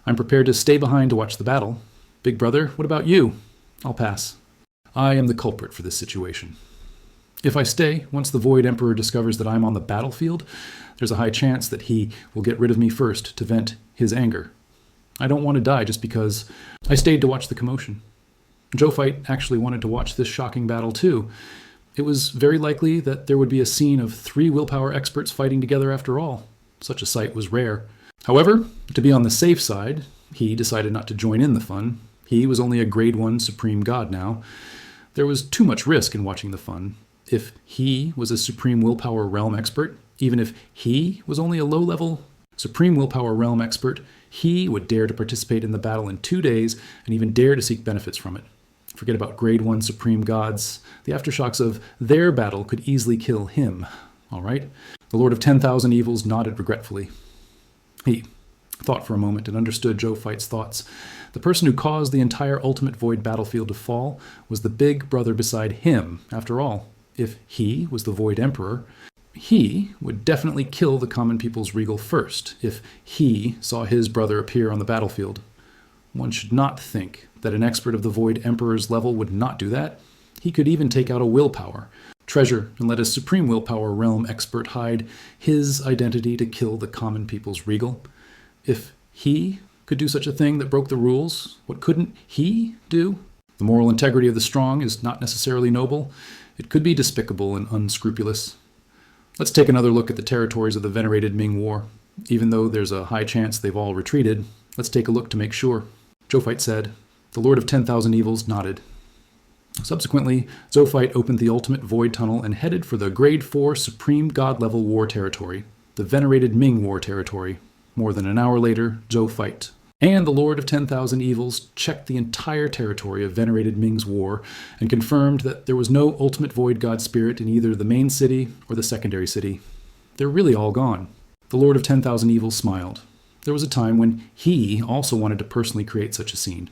I'm prepared to stay behind to watch the battle. Big brother, what about you? I'll pass. I am the culprit for this situation. If I stay, once the Void Emperor discovers that I'm on the battlefield, there's a high chance that he will get rid of me first to vent his anger. I don't want to die just because I stayed to watch the commotion. Zhou Fight actually wanted to watch this shocking battle too. It was very likely that there would be a scene of 3 willpower experts fighting together after all. Such a sight was rare. However, to be on the safe side, he decided not to join in the fun. He was only a grade 1 supreme god now. There was too much risk in watching the fun. If he was a supreme willpower realm expert, even if he was only a low-level supreme willpower realm expert, he would dare to participate in the battle in 2 days and even dare to seek benefits from it. Forget about grade 1 supreme gods. The aftershocks of their battle could easily kill him. All right? The Lord of 10,000 Evils nodded regretfully. He thought for a moment and understood Zhou Fight's thoughts. The person who caused the entire Ultimate Void battlefield to fall was the big brother beside him. After all, if he was the Void Emperor, he would definitely kill the common people's regal first if he saw his brother appear on the battlefield. One should not think that an expert of the Void Emperor's level would not do that. He could even take out a willpower, treasure, and let a supreme willpower realm expert hide his identity to kill the common people's regal. If he could do such a thing that broke the rules, what couldn't he do? The moral integrity of the strong is not necessarily noble. It could be despicable and unscrupulous. Let's take another look at the territories of the venerated Ming War. Even though there's a high chance they've all retreated, let's take a look to make sure. Zhou Fight said. The Lord of 10,000 Evils nodded. Subsequently, Zhou Fight opened the Ultimate Void Tunnel and headed for the Grade 4 Supreme God-level War territory, the venerated Ming War territory. More than an hour later, Zhou Fight and the Lord of 10,000 Evils checked the entire territory of venerated Ming's war and confirmed that there was no Ultimate Void God spirit in either the main city or the secondary city. They're really all gone. The Lord of 10,000 Evils smiled. There was a time when he also wanted to personally create such a scene.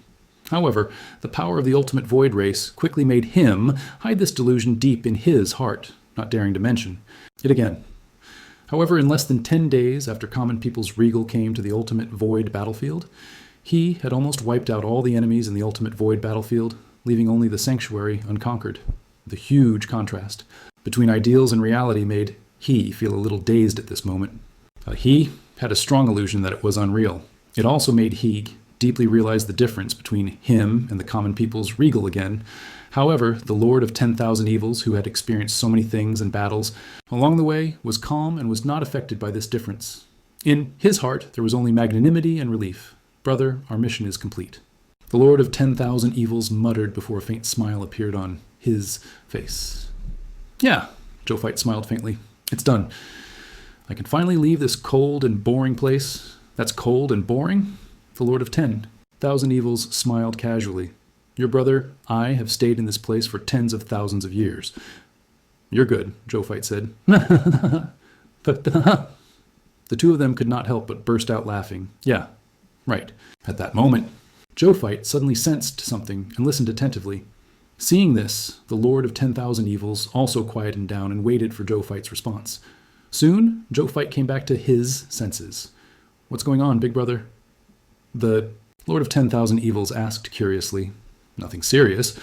However, the power of the Ultimate Void race quickly made him hide this delusion deep in his heart, not daring to mention it again. However, in less than 10 days after common people's regal came to the Ultimate Void battlefield, he had almost wiped out all the enemies in the Ultimate Void battlefield, leaving only the sanctuary unconquered. The huge contrast between ideals and reality made he feel a little dazed at this moment. He had a strong illusion that it was unreal. It also made he deeply realize the difference between him and the common people's regal again. However, the Lord of 10,000 Evils, who had experienced so many things and battles, along the way was calm and was not affected by this difference. In his heart, there was only magnanimity and relief. Brother, our mission is complete. The Lord of 10,000 Evils muttered before a faint smile appeared on his face. Yeah, Zhou Fight smiled faintly. It's done. I can finally leave this cold and boring place. That's cold and boring? The Lord of 10,000 Evils smiled casually. Your brother, I have stayed in this place for tens of thousands of years. You're good, Zhou Fight said. The two of them could not help but burst out laughing. Yeah, right. At that moment, Zhou Fight suddenly sensed something and listened attentively. Seeing this, the Lord of 10,000 Evils also quieted down and waited for Zhou Fight's response. Soon, Zhou Fight came back to his senses. What's going on, big brother? The Lord of 10,000 Evils asked curiously. Nothing serious.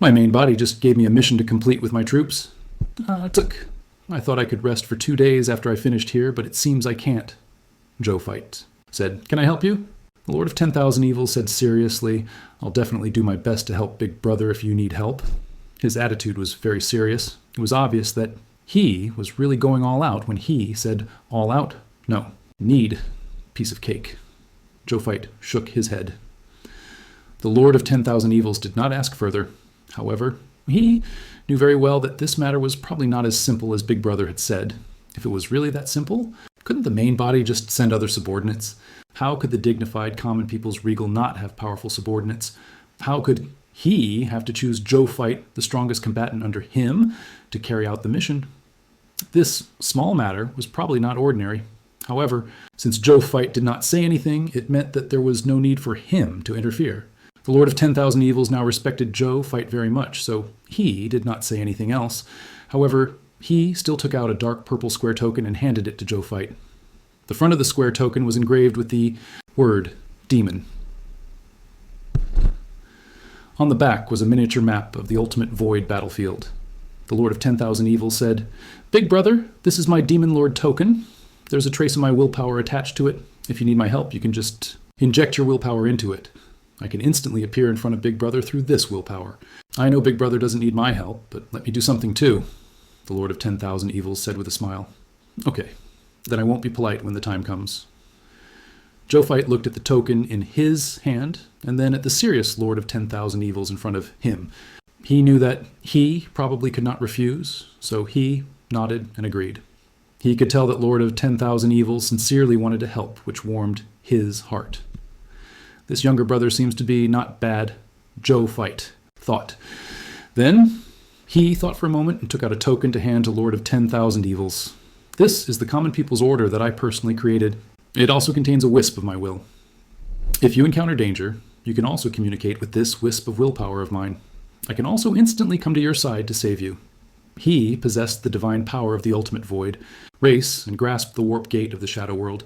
My main body just gave me a mission to complete with my troops. I thought I could rest for 2 days after I finished here, but it seems I can't. Zhou Fight said, Can I help you? The Lord of 10,000 Evils said seriously, I'll definitely do my best to help big brother if you need help. His attitude was very serious. It was obvious that he was really going all out when he said all out. No, need. Piece of cake. Zhou Fight shook his head. The Lord of 10,000 Evils did not ask further. However, he knew very well that this matter was probably not as simple as Big Brother had said. If it was really that simple, couldn't the main body just send other subordinates? How could the dignified common people's regal not have powerful subordinates? How could he have to choose Zhou Fight, the strongest combatant under him, to carry out the mission? This small matter was probably not ordinary. However, since Zhou Fight did not say anything, it meant that there was no need for him to interfere. The Lord of 10,000 Evils now respected Zhou Fight very much, so he did not say anything else. However, he still took out a dark purple square token and handed it to Zhou Fight. The front of the square token was engraved with the word demon. On the back was a miniature map of the Ultimate Void battlefield. The Lord of 10,000 Evils said, "Big brother, this is my Demon Lord token. There's a trace of my willpower attached to it. If you need my help, you can just inject your willpower into it. I can instantly appear in front of Big Brother through this willpower. I know Big Brother doesn't need my help, but let me do something too," the Lord of 10,000 Evils said with a smile. "Okay, then I won't be polite when the time comes." Zhou looked at the token in his hand, and then at the serious Lord of 10,000 Evils in front of him. He knew that he probably could not refuse, so he nodded and agreed. He could tell that Lord of 10,000 Evils sincerely wanted to help, which warmed his heart. This younger brother seems to be not bad, Zhou thought. Then he thought for a moment and took out a token to hand to Lord of 10,000 Evils. "This is the Common People's Order that I personally created. It also contains a wisp of my will. If you encounter danger, you can also communicate with this wisp of willpower of mine. I can also instantly come to your side to save you." He possessed the divine power of the ultimate void, race, and grasped the warp gate of the shadow world.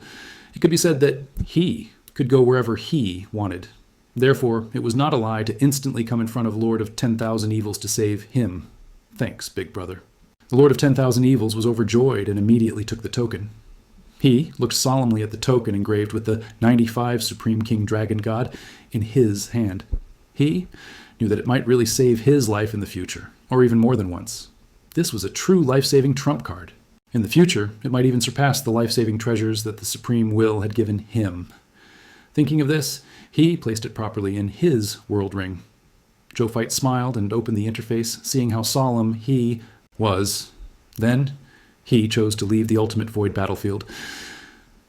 It could be said that he could go wherever he wanted. Therefore, it was not a lie to instantly come in front of Lord of 10,000 Evils to save him. "Thanks, big brother." The Lord of 10,000 Evils was overjoyed and immediately took the token. He looked solemnly at the token engraved with the 95 Supreme King Dragon God in his hand. He knew that it might really save his life in the future, or even more than once. This was a true life-saving trump card. In the future, it might even surpass the life-saving treasures that the Supreme Will had given him. Thinking of this, he placed it properly in his world ring. Zhou smiled and opened the interface, seeing how solemn he was. Then he chose to leave the ultimate void battlefield.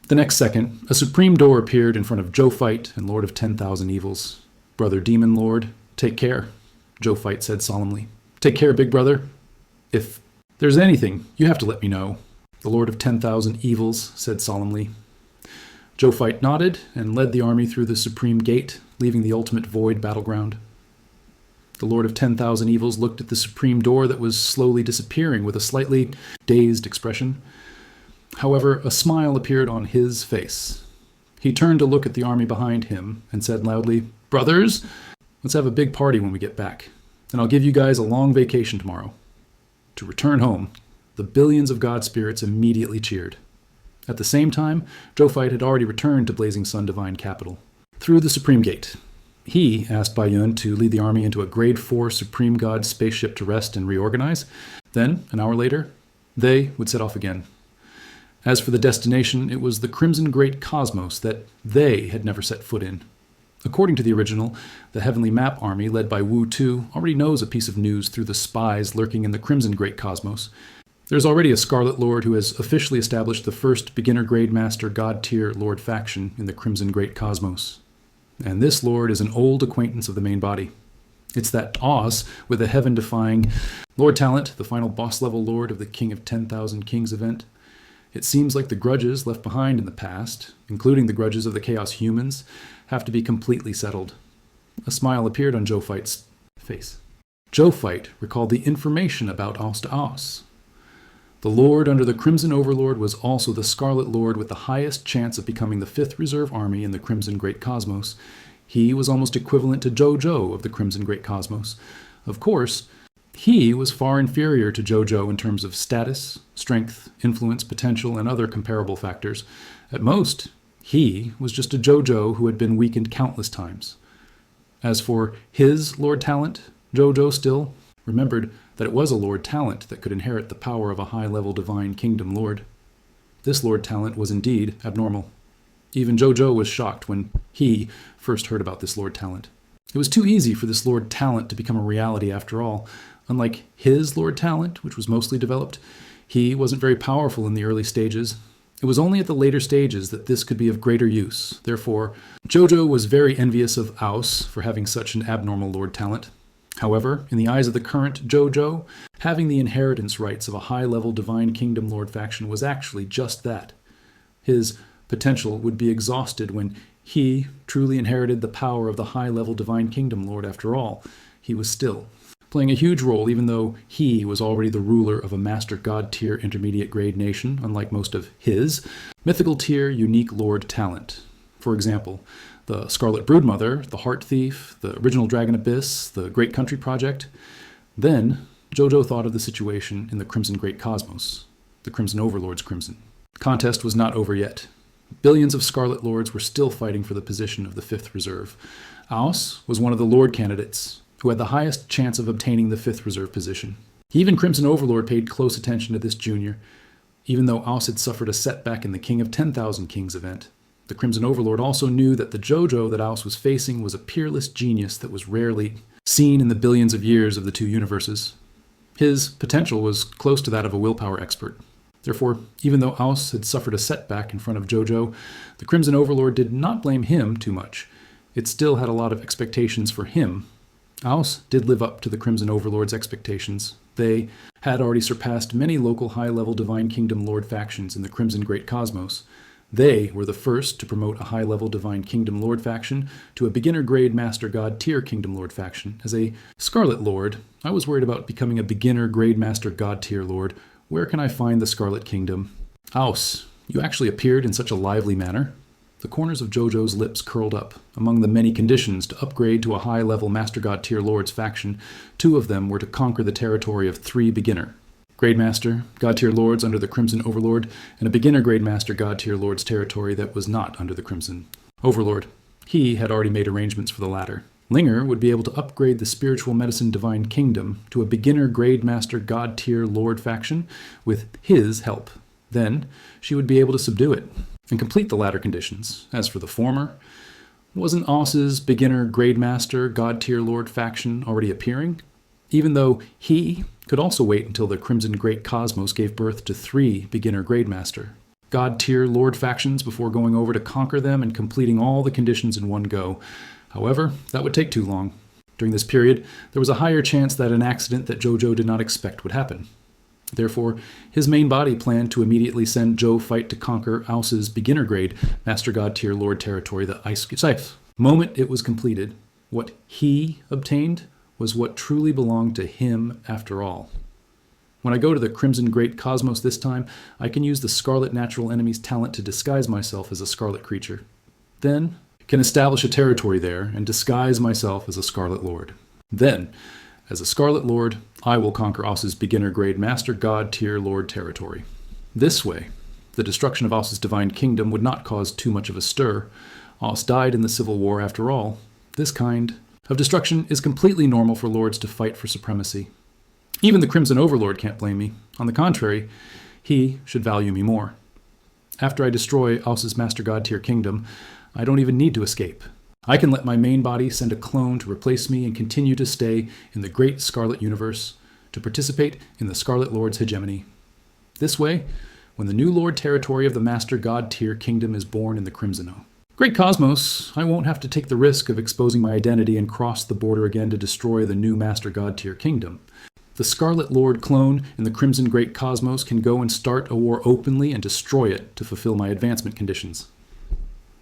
The next second, a supreme door appeared in front of Zhou and Lord of 10,000 Evils. "Brother Demon Lord, take care," Zhou said solemnly. "Take care, big brother. If there's anything, you have to let me know," the Lord of 10,000 Evils said solemnly. Zhou nodded and led the army through the supreme gate, leaving the ultimate void battleground. The Lord of 10,000 Evils looked at the supreme door that was slowly disappearing with a slightly dazed expression. However, a smile appeared on his face. He turned to look at the army behind him and said loudly, "Brothers, let's have a big party when we get back, and I'll give you guys a long vacation tomorrow." To return home, the billions of god spirits immediately cheered. At the same time, Zhou had already returned to Blazing Sun Divine Capital. Through the Supreme Gate, he asked Baiyun to lead the army into a Grade 4 Supreme God spaceship to rest and reorganize. Then, an hour later, they would set off again. As for the destination, it was the Crimson Great Cosmos that they had never set foot in. According to the original, the Heavenly Map Army, led by Wu Tu, already knows a piece of news through the spies lurking in the Crimson Great Cosmos. There's already a Scarlet Lord who has officially established the first beginner grade master god-tier Lord faction in the Crimson Great Cosmos. And this Lord is an old acquaintance of the main body. It's that Oz with a heaven-defying Lord Talent, the final boss-level Lord of the King of 10,000 Kings event. It seems like the grudges left behind in the past, including the grudges of the Chaos Humans, have to be completely settled. A smile appeared on Zhou face. Zhou recalled the information about Os to Os. The Lord under the Crimson Overlord was also the Scarlet Lord with the highest chance of becoming the 5th Reserve Army in the Crimson Great Cosmos. He was almost equivalent to Zhou Zhou of the Crimson Great Cosmos. Of course, he was far inferior to Zhou Zhou in terms of status, strength, influence, potential, and other comparable factors. At most, he was just a Zhou Zhou who had been weakened countless times. As for his Lord Talent, Zhou Zhou still remembered that it was a Lord Talent that could inherit the power of a high-level divine kingdom lord. This Lord Talent was indeed abnormal. Even Zhou Zhou was shocked when he first heard about this Lord Talent. It was too easy for this Lord Talent to become a reality after all. Unlike his Lord Talent, which was mostly developed, he wasn't very powerful in the early stages. It was only at the later stages that this could be of greater use. Therefore, Zhou Zhou was very envious of Aus for having such an abnormal Lord Talent. However, in the eyes of the current Zhou Zhou, having the inheritance rights of a high-level Divine Kingdom Lord faction was actually just that. His potential would be exhausted when he truly inherited the power of the high-level Divine Kingdom Lord after all. He was still playing a huge role even though he was already the ruler of a Master God tier intermediate grade nation, unlike most of his mythical tier unique Lord Talent. For example, the Scarlet Broodmother, the Heart Thief, the original Dragon Abyss, the Great Country Project. Then Zhou Zhou thought of the situation in the Crimson Great Cosmos, the Crimson Overlord's crimson. The contest was not over yet. Billions of Scarlet Lords were still fighting for the position of the Fifth Reserve. Aus was one of the Lord candidates who had the highest chance of obtaining the Fifth Reserve position. Even Crimson Overlord paid close attention to this junior, even though Aus had suffered a setback in the King of 10,000 Kings event. The Crimson Overlord also knew that the Zhou Zhou that Aus was facing was a peerless genius that was rarely seen in the billions of years of the two universes. His potential was close to that of a willpower expert. Therefore, even though Aus had suffered a setback in front of Zhou Zhou, the Crimson Overlord did not blame him too much. It still had a lot of expectations for him. Aus did live up to the Crimson Overlord's expectations. They had already surpassed many local high-level Divine Kingdom Lord factions in the Crimson Great Cosmos. They were the first to promote a high-level Divine Kingdom Lord faction to a beginner-grade Master God tier Kingdom Lord faction. As a Scarlet Lord, I was worried about becoming a beginner-grade Master God tier Lord. Where can I find the Scarlet Kingdom? Aus, you actually appeared in such a lively manner. The corners of Zhou Zhou's lips curled up. Among the many conditions to upgrade to a high-level Master God tier Lord's faction, 2 of them were to conquer the territory of 3 beginner Grade Master, God tier Lords under the Crimson Overlord, and a beginner Grade Master God tier Lord's territory that was not under the Crimson Overlord. He had already made arrangements for the latter. Linger would be able to upgrade the Spiritual Medicine Divine Kingdom to a beginner Grade Master God tier Lord faction with his help. Then she would be able to subdue it and complete the latter conditions. As for the former, wasn't Aus's beginner Grade Master God tier Lord faction already appearing? Even though he could also wait until the Crimson Great Cosmos gave birth to 3 beginner Grade Master God tier Lord factions before going over to conquer them and completing all the conditions in one go. However, that would take too long. During this period, there was a higher chance that an accident that Zhou Zhou did not expect would happen. Therefore, his main body planned to immediately send Zhou fight to conquer Aus's beginner grade Master God tier Lord territory, the Ice Scythe. The moment it was completed, what he obtained was what truly belonged to him after all. When I go to the Crimson Great Cosmos this time, I can use the Scarlet Natural Enemy's talent to disguise myself as a scarlet creature. Then, can establish a territory there and disguise myself as a Scarlet Lord. Then, as a Scarlet Lord, I will conquer Aus's beginner grade Master God tier Lord territory. This way, the destruction of Aus's divine kingdom would not cause too much of a stir. Aus died in the Civil War after all. This kind of destruction is completely normal for lords to fight for supremacy. Even the Crimson Overlord can't blame me. On the contrary, he should value me more. After I destroy Aus's Master God tier kingdom, I don't even need to escape. I can let my main body send a clone to replace me and continue to stay in the Great Scarlet Universe to participate in the Scarlet Lord's hegemony. This way, when the new Lord territory of the Master God tier kingdom is born in the Crimson Great Cosmos, I won't have to take the risk of exposing my identity and cross the border again to destroy the new Master God tier kingdom. The Scarlet Lord clone in the Crimson Great Cosmos can go and start a war openly and destroy it to fulfill my advancement conditions.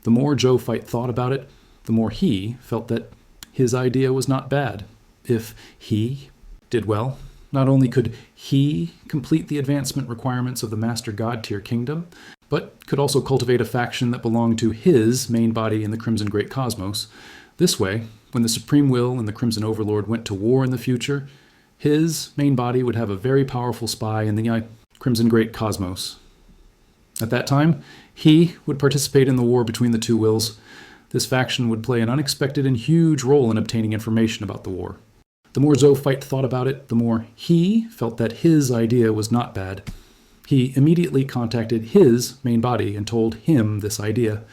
The more Zhou Fight thought about it, the more he felt that his idea was not bad. If he did well, not only could he complete the advancement requirements of the Master God tier kingdom, but could also cultivate a faction that belonged to his main body in the Crimson Great Cosmos. This way, when the Supreme Will and the Crimson Overlord went to war in the future, his main body would have a very powerful spy in the Crimson Great Cosmos. At that time, he would participate in the war between the two wills. This faction would play an unexpected and huge role in obtaining information about the war. The more Zhou Fight thought about it, the more he felt that his idea was not bad. He immediately contacted his main body and told him this idea.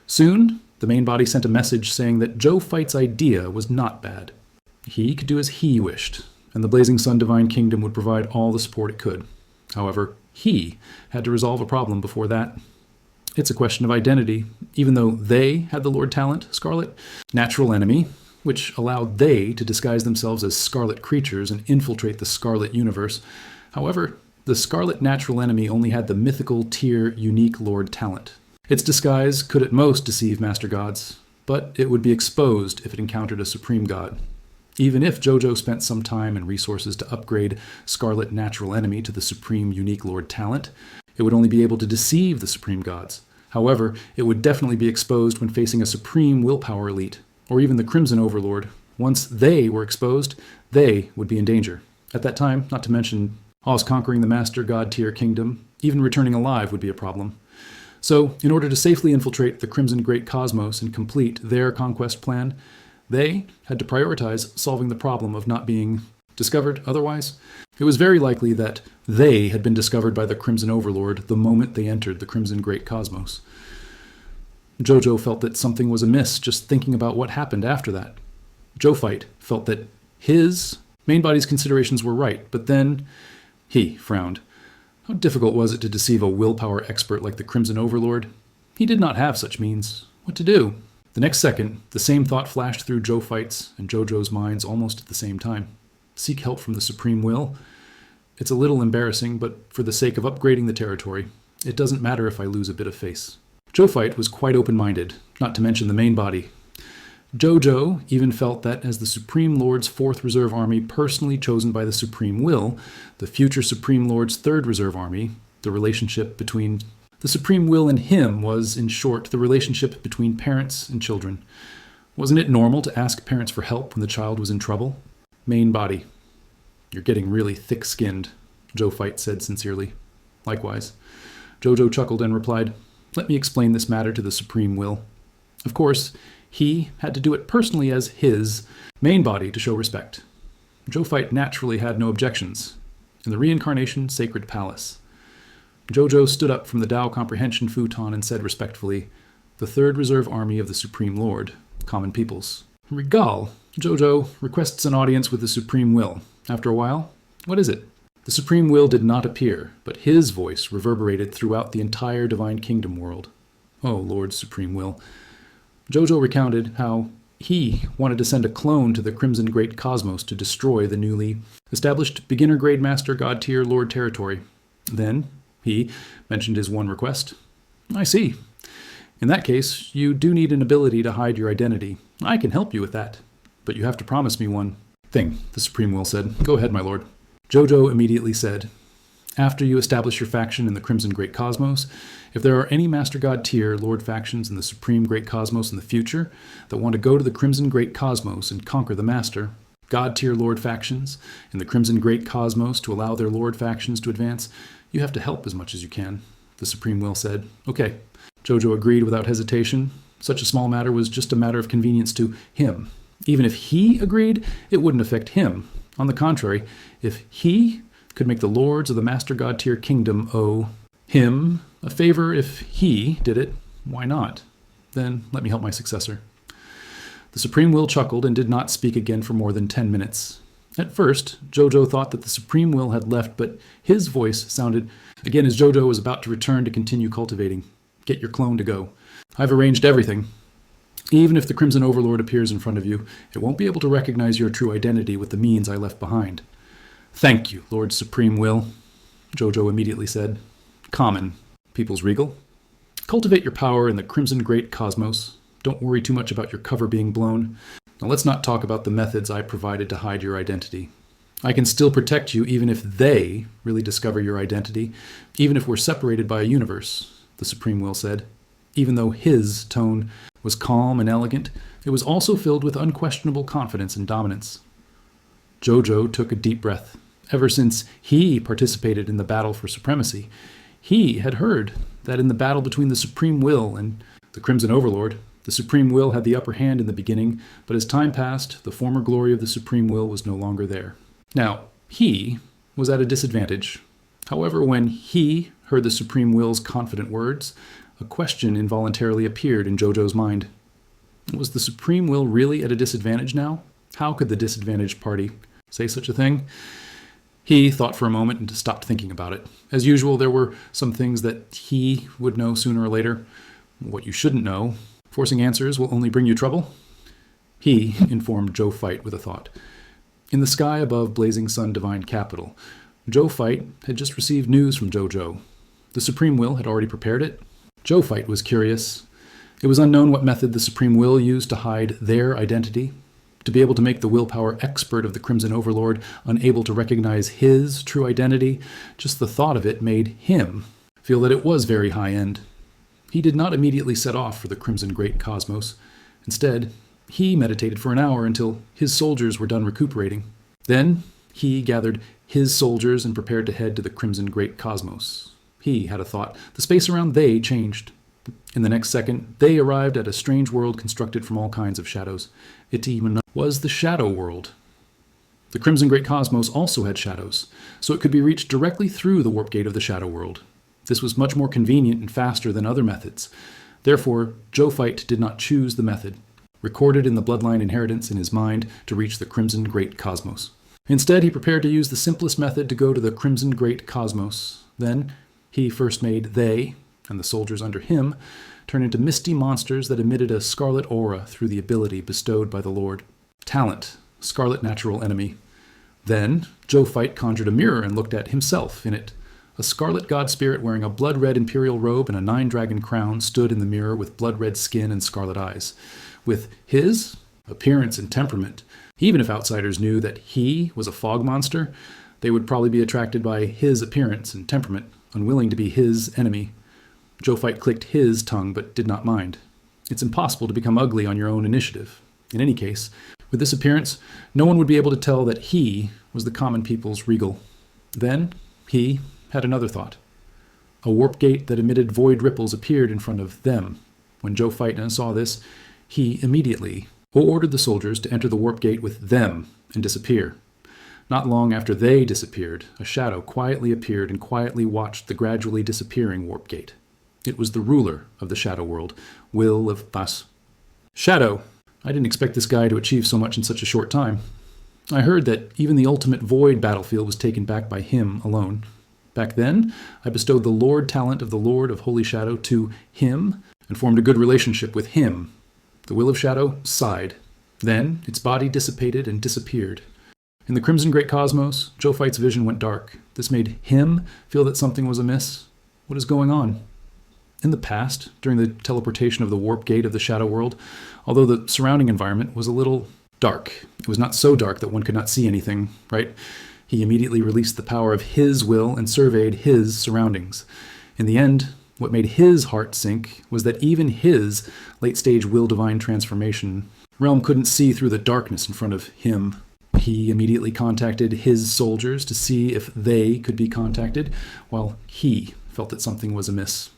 Soon, the main body sent a message saying that Zhou Fight's idea was not bad. He could do as he wished, and the Blazing Sun Divine Kingdom would provide all the support it could. However, he had to resolve a problem before that. It's a question of identity. Even though they had the Lord talent, Scarlet Natural Enemy, which allowed they to disguise themselves as scarlet creatures and infiltrate the Scarlet Universe. However, the Scarlet Natural Enemy only had the mythical tier unique Lord talent. Its disguise could at most deceive Master Gods, but it would be exposed if it encountered a Supreme God. Even if Zhou Zhou spent some time and resources to upgrade Scarlet Natural Enemy to the Supreme Unique Lord talent, it would only be able to deceive the Supreme Gods. However, it would definitely be exposed when facing a Supreme Willpower Elite, or even the Crimson Overlord. Once they were exposed, they would be in danger. At that time, not to mention Oz conquering the Master God tier kingdom, even returning alive would be a problem. So, in order to safely infiltrate the Crimson Great Cosmos and complete their conquest plan, they had to prioritize solving the problem of not being discovered otherwise. It was very likely that they had been discovered by the Crimson Overlord the moment they entered the Crimson Great Cosmos. Zhou Zhou felt that something was amiss just thinking about what happened after that. Zhou Fight felt that his main body's considerations were right, but then he frowned. How difficult was it to deceive a willpower expert like the Crimson Overlord? He did not have such means. What to do? The next second, the same thought flashed through Zhou Fight's and Zhou Zhou's minds almost at the same time. Seek help from the Supreme Will? It's a little embarrassing, but for the sake of upgrading the territory, it doesn't matter if I lose a bit of face. Zhou Fight was quite open-minded, not to mention the main body. Zhou Zhou even felt that as the Supreme Lord's 4th Reserve Army personally chosen by the Supreme Will, the future Supreme Lord's 3rd Reserve Army, the relationship between the Supreme Will and him was, in short, the relationship between parents and children. Wasn't it normal to ask parents for help when the child was in trouble? Main body. You're getting really thick-skinned, Zhou Fight said sincerely. Likewise. Zhou Zhou chuckled and replied, "Let me explain this matter to the Supreme Will." Of course, he had to do it personally as his main body to show respect. Zhou Fight naturally had no objections. In the reincarnation sacred palace, Zhou Zhou stood up from the Tao comprehension futon and said respectfully, "The 3rd Reserve Army of the Supreme Lord, common peoples." Regal, Zhou Zhou requests an audience with the Supreme Will. After a while, what is it? The Supreme Will did not appear, but his voice reverberated throughout the entire Divine Kingdom world. Oh, Lord Supreme Will. Zhou Zhou recounted how he wanted to send a clone to the Crimson Great Cosmos to destroy the newly established beginner-grade Master God tier Lord territory. Then he mentioned his one request. I see. In that case, you do need an ability to hide your identity. I can help you with that, but you have to promise me one thing, the Supreme Will said. Go ahead, my lord. Zhou Zhou immediately said, after you establish your faction in the Crimson Great Cosmos, if there are any Master God tier Lord factions in the Supreme Great Cosmos in the future that want to go to the Crimson Great Cosmos and conquer the Master, God tier Lord factions in the Crimson Great Cosmos to allow their Lord factions to advance, you have to help as much as you can, the Supreme Will said. Okay. Zhou Zhou agreed without hesitation. Such a small matter was just a matter of convenience to him. Even if he agreed, it wouldn't affect him. On the contrary, if he could make the lords of the Master God tier kingdom owe him a favor if he did it, why not? Then let me help my successor. The Supreme Will chuckled and did not speak again for more than 10 minutes. At first, Zhou Zhou thought that the Supreme Will had left, but his voice sounded again as Zhou Zhou was about to return to continue cultivating. Get your clone to go. I've arranged everything. Even if the Crimson Overlord appears in front of you, it won't be able to recognize your true identity with the means I left behind. Thank you, Lord Supreme Will, Zhou Zhou immediately said. Common, People's Regal. Cultivate your power in the Crimson Great Cosmos. Don't worry too much about your cover being blown. Now let's not talk about the methods I provided to hide your identity. I can still protect you even if they really discover your identity, even if we're separated by a universe, the Supreme Will said. Even though his tone was calm and elegant, it was also filled with unquestionable confidence and dominance. Zhou Zhou took a deep breath. Ever since he participated in the battle for supremacy, he had heard that in the battle between the Supreme Will and the Crimson Overlord, the Supreme Will had the upper hand in the beginning, but as time passed, the former glory of the Supreme Will was no longer there. Now, he was at a disadvantage. However, when he heard the Supreme Will's confident words, a question involuntarily appeared in Zhou Zhou's mind. Was the Supreme Will really at a disadvantage now? How could the disadvantaged party say such a thing? He thought for a moment and stopped thinking about it. As usual, there were some things that he would know sooner or later. What you shouldn't know. Forcing answers will only bring you trouble. He informed Zhou Fight with a thought. In the sky above Blazing Sun Divine Capital, Zhou Fight had just received news from Zhou Zhou. The Supreme Will had already prepared it. Zhou Fight was curious. It was unknown what method the Supreme Will used to hide their identity. To be able to make the willpower expert of the Crimson Overlord unable to recognize his true identity, just the thought of it made him feel that it was very high-end. He did not immediately set off for the Crimson Great Cosmos. Instead, he meditated for an hour until his soldiers were done recuperating. Then, He gathered his soldiers and prepared to head to the crimson great cosmos. He had a thought. The space around they changed. In the next second, they arrived at a strange world constructed from all kinds of shadows. It even was the shadow world. The crimson great cosmos also had shadows, so it could be reached directly through the warp gate of the shadow world. This was much more convenient and faster than other methods. Therefore, Zhou did not choose the method recorded in the bloodline inheritance in his mind to reach the crimson great cosmos. Instead, he prepared to use the simplest method to go to the crimson great cosmos. Then, he first made they, and the soldiers under him, turn into misty monsters that emitted a scarlet aura through the ability bestowed by the Lord. Talent, scarlet natural enemy. Then, Zhou conjured a mirror and looked at himself in it. A scarlet god spirit wearing a blood-red imperial robe and a 9-dragon crown stood in the mirror with blood-red skin and scarlet eyes. With his appearance and temperament, even if outsiders knew that he was a fog monster, they would probably be attracted by his appearance and temperament, unwilling to be his enemy. Zhou clicked his tongue but did not mind. It's impossible to become ugly on your own initiative. In any case, with this appearance, no one would be able to tell that he was the common people's regal. Then, he had another thought. A warp gate that emitted void ripples appeared in front of them. When Zhou saw this, he immediately ordered the soldiers to enter the warp gate with them and disappear. Not long after they disappeared, a shadow quietly appeared and quietly watched the gradually disappearing warp gate. It was the ruler of the shadow world, Will of Thas. Shadow! I didn't expect this guy to achieve so much in such a short time. I heard that even the ultimate void battlefield was taken back by him alone. Back then, I bestowed the Lord talent of the Lord of Holy Shadow to him and formed a good relationship with him. The Will of Shadow sighed. Then its body dissipated and disappeared. In the crimson great cosmos, Zhou vision went dark. This made him feel that something was amiss. What is going on? In the past, during the teleportation of the warp gate of the shadow world, although the surrounding environment was a little dark, it was not so dark that one could not see anything, right? He immediately released the power of his will and surveyed his surroundings. In the end, what made his heart sink was that even his late-stage will divine transformation realm couldn't see through the darkness in front of him. He immediately contacted his soldiers to see if they could be contacted, while he felt that something was amiss.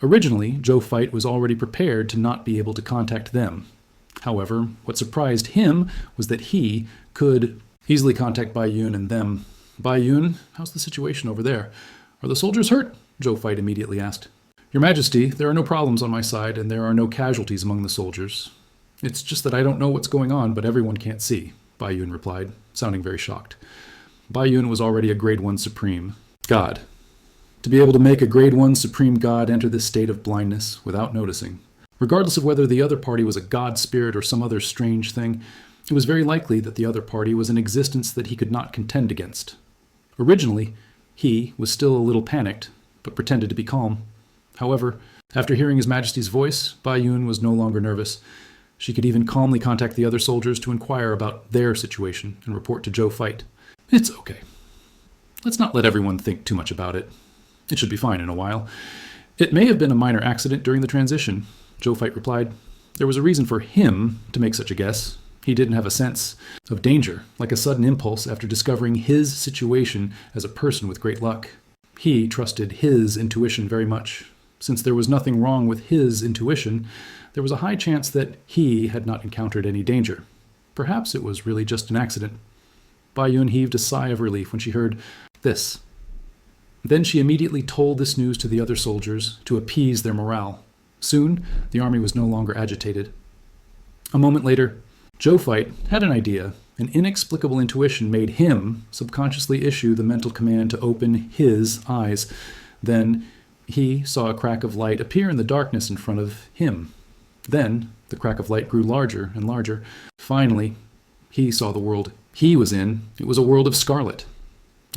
Originally, Zhou was already prepared to not be able to contact them. However, what surprised him was that he could easily contact Bai Yun and them. Bai Yun, how's the situation over there? Are the soldiers hurt? Zhou immediately asked. Your Majesty, there are no problems on my side, and there are no casualties among the soldiers. It's just that I don't know what's going on, but everyone can't see, Bai Yun replied, sounding very shocked. Bai Yun was already a Grade 1 Supreme God. To be able to make a Grade 1 Supreme God enter this state of blindness without noticing, regardless of whether the other party was a god spirit or some other strange thing, it was very likely that the other party was an existence that he could not contend against. Originally, he was still a little panicked, but pretended to be calm. However, after hearing His Majesty's voice, Bai Yun was no longer nervous. She could even calmly contact the other soldiers to inquire about their situation and report to Zhou. It's okay. Let's not let everyone think too much about it. It should be fine in a while. It may have been a minor accident during the transition, Zhou replied. There was a reason for him to make such a guess. He didn't have a sense of danger, like a sudden impulse after discovering his situation as a person with great luck. He trusted his intuition very much. Since there was nothing wrong with his intuition, there was a high chance that he had not encountered any danger. Perhaps it was really just an accident. Bai Yun heaved a sigh of relief when she heard this. Then she immediately told this news to the other soldiers to appease their morale. Soon, the army was no longer agitated. A moment later, Zhou had an idea. An inexplicable intuition made him subconsciously issue the mental command to open his eyes. Then he saw a crack of light appear in the darkness in front of him. Then the crack of light grew larger and larger. Finally, he saw the world he was in. It was a world of scarlet.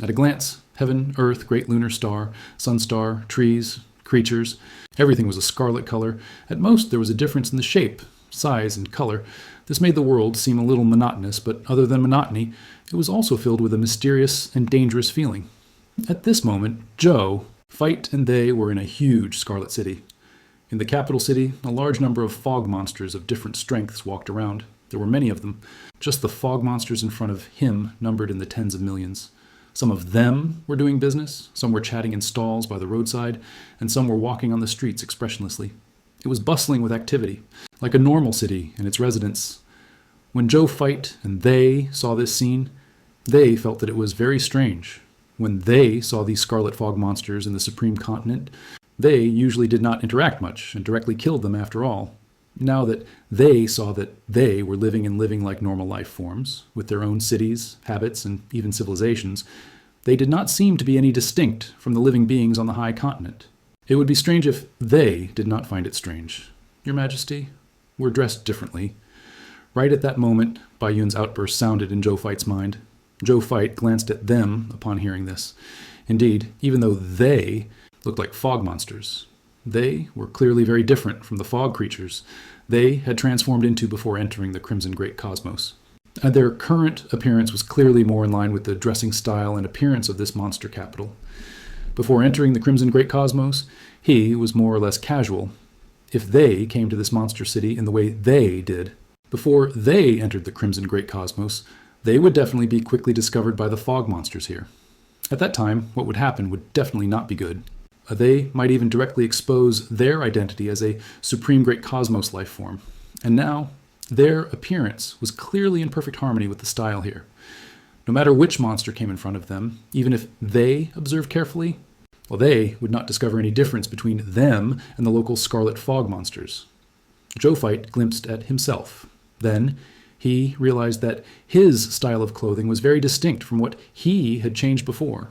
At a glance, heaven, earth, great lunar star, sun star, trees, creatures, everything was a scarlet color. At most, there was a difference in the shape, size, and color. This made the world seem a little monotonous, but other than monotony, it was also filled with a mysterious and dangerous feeling. At this moment, Zhou, and they were in a huge scarlet city. In the capital city, a large number of fog monsters of different strengths walked around. There were many of them. Just the fog monsters in front of him numbered in the tens of millions. Some of them were doing business, some were chatting in stalls by the roadside, and some were walking on the streets expressionlessly. It was bustling with activity, like a normal city and its residents. When Zhou Fight and they saw this scene, they felt that it was very strange. When they saw these scarlet fog monsters in the supreme continent, they usually did not interact much and directly killed them after all. Now that they saw that they were living like normal life forms, with their own cities, habits, and even civilizations, they did not seem to be any distinct from the living beings on the high continent. It would be strange if they did not find it strange. Your Majesty, we're dressed differently. Right at that moment, Bai Yun's outburst sounded in Zhou Fight's mind. Zhou Fight glanced at them upon hearing this. Indeed, even though they looked like fog monsters, they were clearly very different from the fog creatures they had transformed into before entering the Crimson Great Cosmos. And their current appearance was clearly more in line with the dressing style and appearance of this monster capital. Before entering the Crimson Great Cosmos, he was more or less casual. If they came to this monster city in the way they did, before they entered the Crimson Great Cosmos, they would definitely be quickly discovered by the fog monsters here. At that time, what would happen would definitely not be good. They might even directly expose their identity as a supreme great cosmos life form. And now, their appearance was clearly in perfect harmony with the style here. No matter which monster came in front of them, even if they observed carefully, well, they would not discover any difference between them and the local scarlet fog monsters. Zhou Fight glimpsed at himself. Then, he realized that his style of clothing was very distinct from what he had changed before.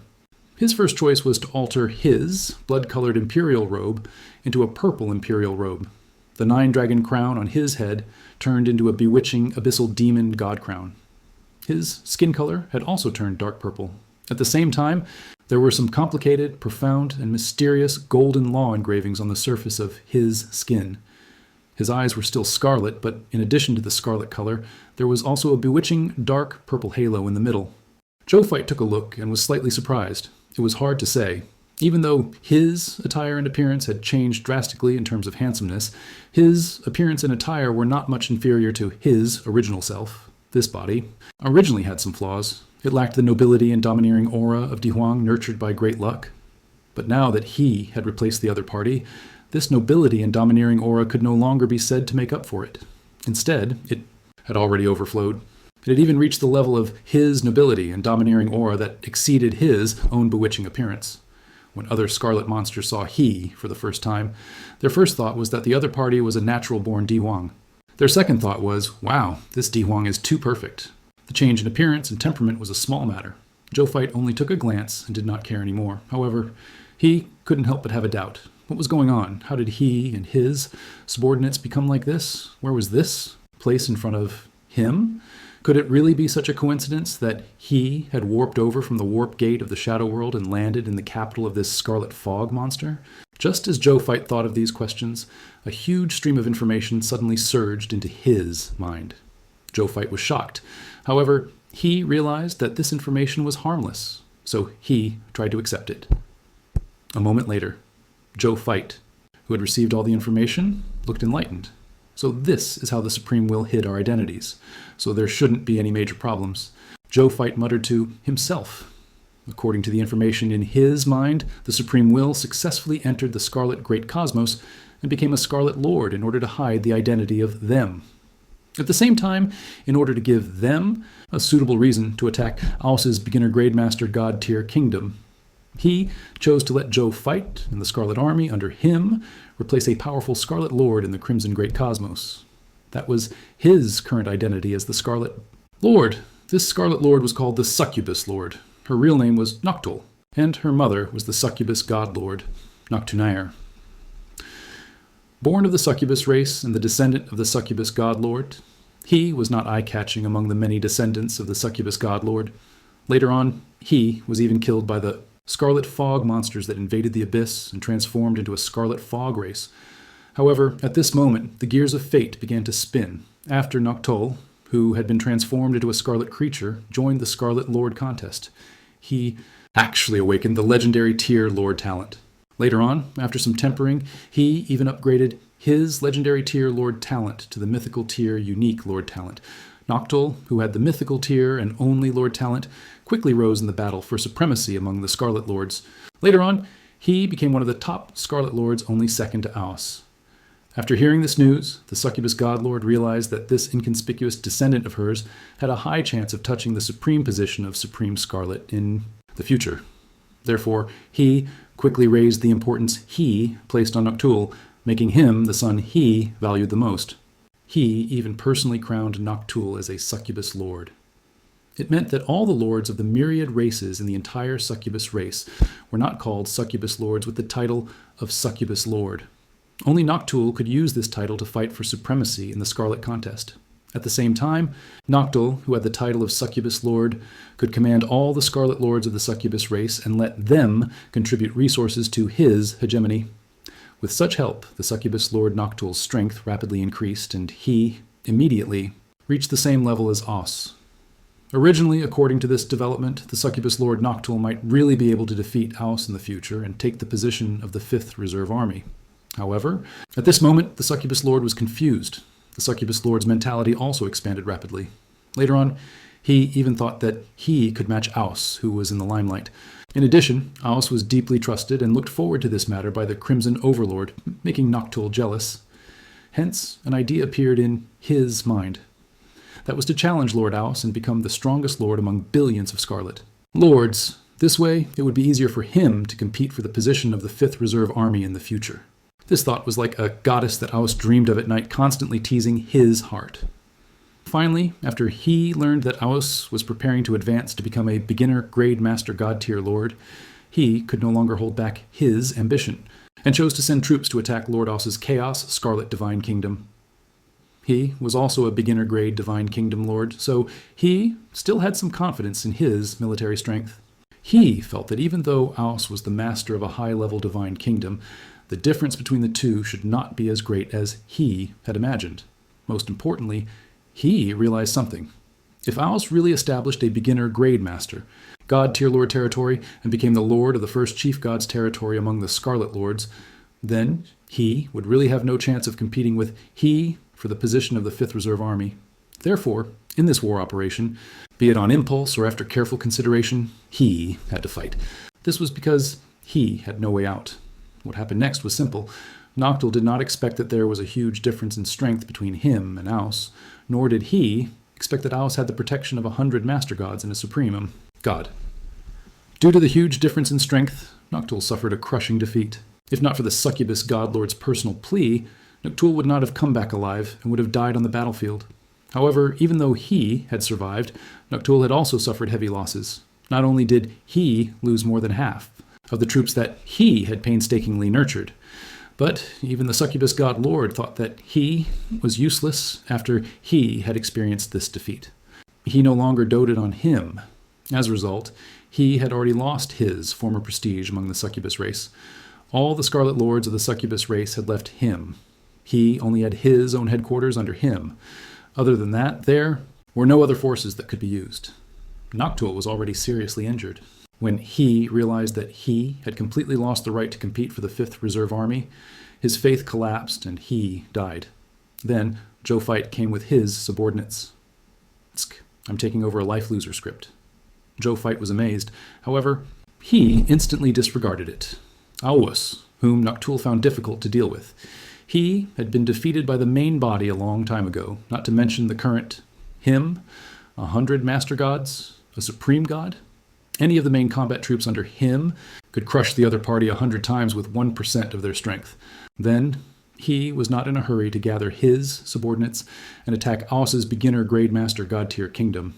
His first choice was to alter his blood-colored imperial robe into a purple imperial robe. The 9-dragon crown on his head turned into a bewitching abyssal demon god crown. His skin color had also turned dark purple. At the same time, there were some complicated, profound, and mysterious golden law engravings on the surface of his skin. His eyes were still scarlet, but in addition to the scarlet color, there was also a bewitching dark purple halo in the middle. Zhou Fight took a look and was slightly surprised. It was hard to say. Even though his attire and appearance had changed drastically in terms of handsomeness, his appearance and attire were not much inferior to his original self. This body originally had some flaws. It lacked the nobility and domineering aura of Di Huang nurtured by great luck. But now that he had replaced the other party, this nobility and domineering aura could no longer be said to make up for it. Instead, it had already overflowed. It had even reached the level of his nobility and domineering aura that exceeded his own bewitching appearance. When other scarlet monsters saw he for the first time, their first thought was that the other party was a natural-born Di Huang. Their second thought was, wow, this Di Huang is too perfect. The change in appearance and temperament was a small matter. Zhou Fight only took a glance and did not care anymore. However, he couldn't help but have a doubt. What was going on? How did he and his subordinates become like this? Where was this place in front of him? Could it really be such a coincidence that he had warped over from the warp gate of the Shadow World and landed in the capital of this scarlet fog monster? Just as Zhou Fight thought of these questions, a huge stream of information suddenly surged into his mind. Zhou Fight was shocked. However, he realized that this information was harmless, so he tried to accept it. A moment later, Zhou Fight, who had received all the information, looked enlightened. So this is how the Supreme Will hid our identities, so there shouldn't be any major problems. Zhou Fight muttered to himself. According to the information in his mind, the Supreme Will successfully entered the Scarlet Great Cosmos and became a Scarlet Lord in order to hide the identity of them. At the same time, in order to give them a suitable reason to attack Aus's beginner grade master god tier kingdom, he chose to let Zhou Fight and the Scarlet Army under him replace a powerful Scarlet Lord in the Crimson Great Cosmos. That was his current identity as the Scarlet Lord. This Scarlet Lord was called the Succubus Lord. Her real name was Noctul, and her mother was the Succubus God Lord, Noctunair. Born of the Succubus race and the descendant of the Succubus God Lord, he was not eye-catching among the many descendants of the Succubus God Lord. Later on, he was even killed by the scarlet fog monsters that invaded the abyss and transformed into a scarlet fog race. However, at this moment, the gears of fate began to spin. After Noctul, who had been transformed into a scarlet creature, joined the Scarlet Lord contest. He actually awakened the legendary tier Lord talent. Later on, after some tempering, he even upgraded his legendary tier Lord Talent to the mythical tier unique Lord Talent. Noctul, who had the mythical tier and only Lord Talent, quickly rose in the battle for supremacy among the Scarlet Lords. Later on, he became one of the top Scarlet Lords, only second to Aus. After hearing this news, the succubus god lord realized that this inconspicuous descendant of hers had a high chance of touching the supreme position of Supreme Scarlet in the future. Therefore, he quickly raised the importance he placed on Noctul, making him the son he valued the most. He even personally crowned Noctul as a succubus lord. It meant that all the lords of the myriad races in the entire succubus race were not called succubus lords with the title of succubus lord. Only Noctul could use this title to fight for supremacy in the Scarlet Contest. At the same time, Noctul, who had the title of succubus lord, could command all the Scarlet Lords of the succubus race and let them contribute resources to his hegemony. With such help, the succubus lord Noctul's strength rapidly increased, and he, immediately, reached the same level as Aus. Originally, according to this development, the succubus lord Noctul might really be able to defeat Aus in the future and take the position of the 5th Reserve Army. However, at this moment, the succubus lord was confused. The succubus lord's mentality also expanded rapidly. Later on, he even thought that he could match Aus, who was in the limelight. In addition, Aus was deeply trusted and looked forward to this matter by the Crimson Overlord, making Noctul jealous. Hence, an idea appeared in his mind. That was to challenge Lord Aus and become the strongest lord among billions of Scarlet Lords. This way, it would be easier for him to compete for the position of the 5th Reserve Army in the future. This thought was like a goddess that Aus dreamed of at night, constantly teasing his heart. Finally, after he learned that Aus was preparing to advance to become a beginner grade master god tier lord, he could no longer hold back his ambition, and chose to send troops to attack Lord Aus's Chaos Scarlet Divine Kingdom. He was also a beginner grade Divine Kingdom lord, so he still had some confidence in his military strength. He felt that even though Aus was the master of a high-level Divine Kingdom, the difference between the two should not be as great as he had imagined. Most importantly, he realized something. If Aus really established a beginner grade master, god tier lord territory, and became the lord of the first chief god's territory among the Scarlet Lords, then he would really have no chance of competing with he for the position of the 5th Reserve Army. Therefore, in this war operation, be it on impulse or after careful consideration, he had to fight. This was because he had no way out. What happened next was simple. Noctul did not expect that there was a huge difference in strength between him and Aus, nor did he expect that Aus had the protection of 100 master gods and a supreme god. Due to the huge difference in strength, Noctul suffered a crushing defeat. If not for the succubus god lord's personal plea, Noctul would not have come back alive and would have died on the battlefield. However, even though he had survived, Noctul had also suffered heavy losses. Not only did he lose more than half of the troops that he had painstakingly nurtured, but even the succubus god lord thought that he was useless after he had experienced this defeat. He no longer doted on him. As a result, he had already lost his former prestige among the succubus race. All the Scarlet Lords of the succubus race had left him. He only had his own headquarters under him. Other than that, there were no other forces that could be used. Noctul was already seriously injured. When he realized that he had completely lost the right to compete for the 5th Reserve Army, his faith collapsed and he died. Then, Zhou Fight came with his subordinates. I'm taking over a life loser script. Zhou Fight was amazed. However, he instantly disregarded it. Aus, whom Noctul found difficult to deal with. He had been defeated by the main body a long time ago, not to mention the current him, 100 master gods, a supreme god. Any of the main combat troops under him could crush the other party 100 times with 1% of their strength. Then, he was not in a hurry to gather his subordinates and attack Aus's beginner grade master god tier kingdom.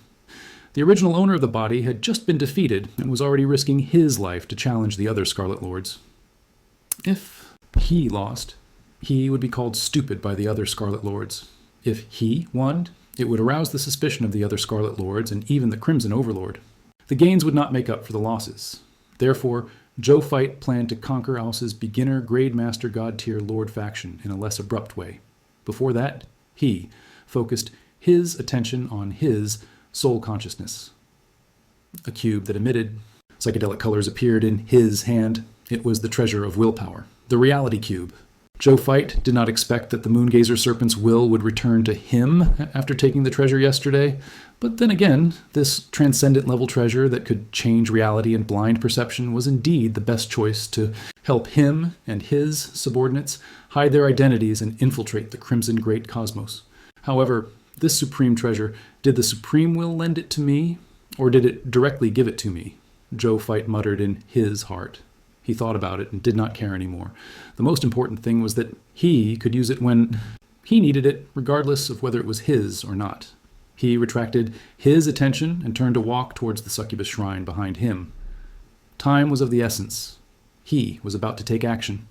The original owner of the body had just been defeated and was already risking his life to challenge the other Scarlet Lords. If he lost, he would be called stupid by the other Scarlet Lords. If he won, it would arouse the suspicion of the other Scarlet Lords and even the Crimson Overlord. The gains would not make up for the losses. Therefore, Zhou Fight planned to conquer Aus's beginner grade master god tier lord faction in a less abrupt way. Before that, he focused his attention on his soul consciousness. A cube that emitted psychedelic colors appeared in his hand. It was the treasure of willpower, the reality cube. Zhou Fight did not expect that the Moongazer Serpent's will would return to him after taking the treasure yesterday, but then again, this transcendent level treasure that could change reality and blind perception was indeed the best choice to help him and his subordinates hide their identities and infiltrate the Crimson Great Cosmos. However, this supreme treasure, did the Supreme Will lend it to me, or did it directly give it to me? Zhou Fight muttered in his heart. He thought about it and did not care anymore. The most important thing was that he could use it when he needed it, regardless of whether it was his or not. He retracted his attention and turned to walk towards the succubus shrine behind him. Time was of the essence. He was about to take action.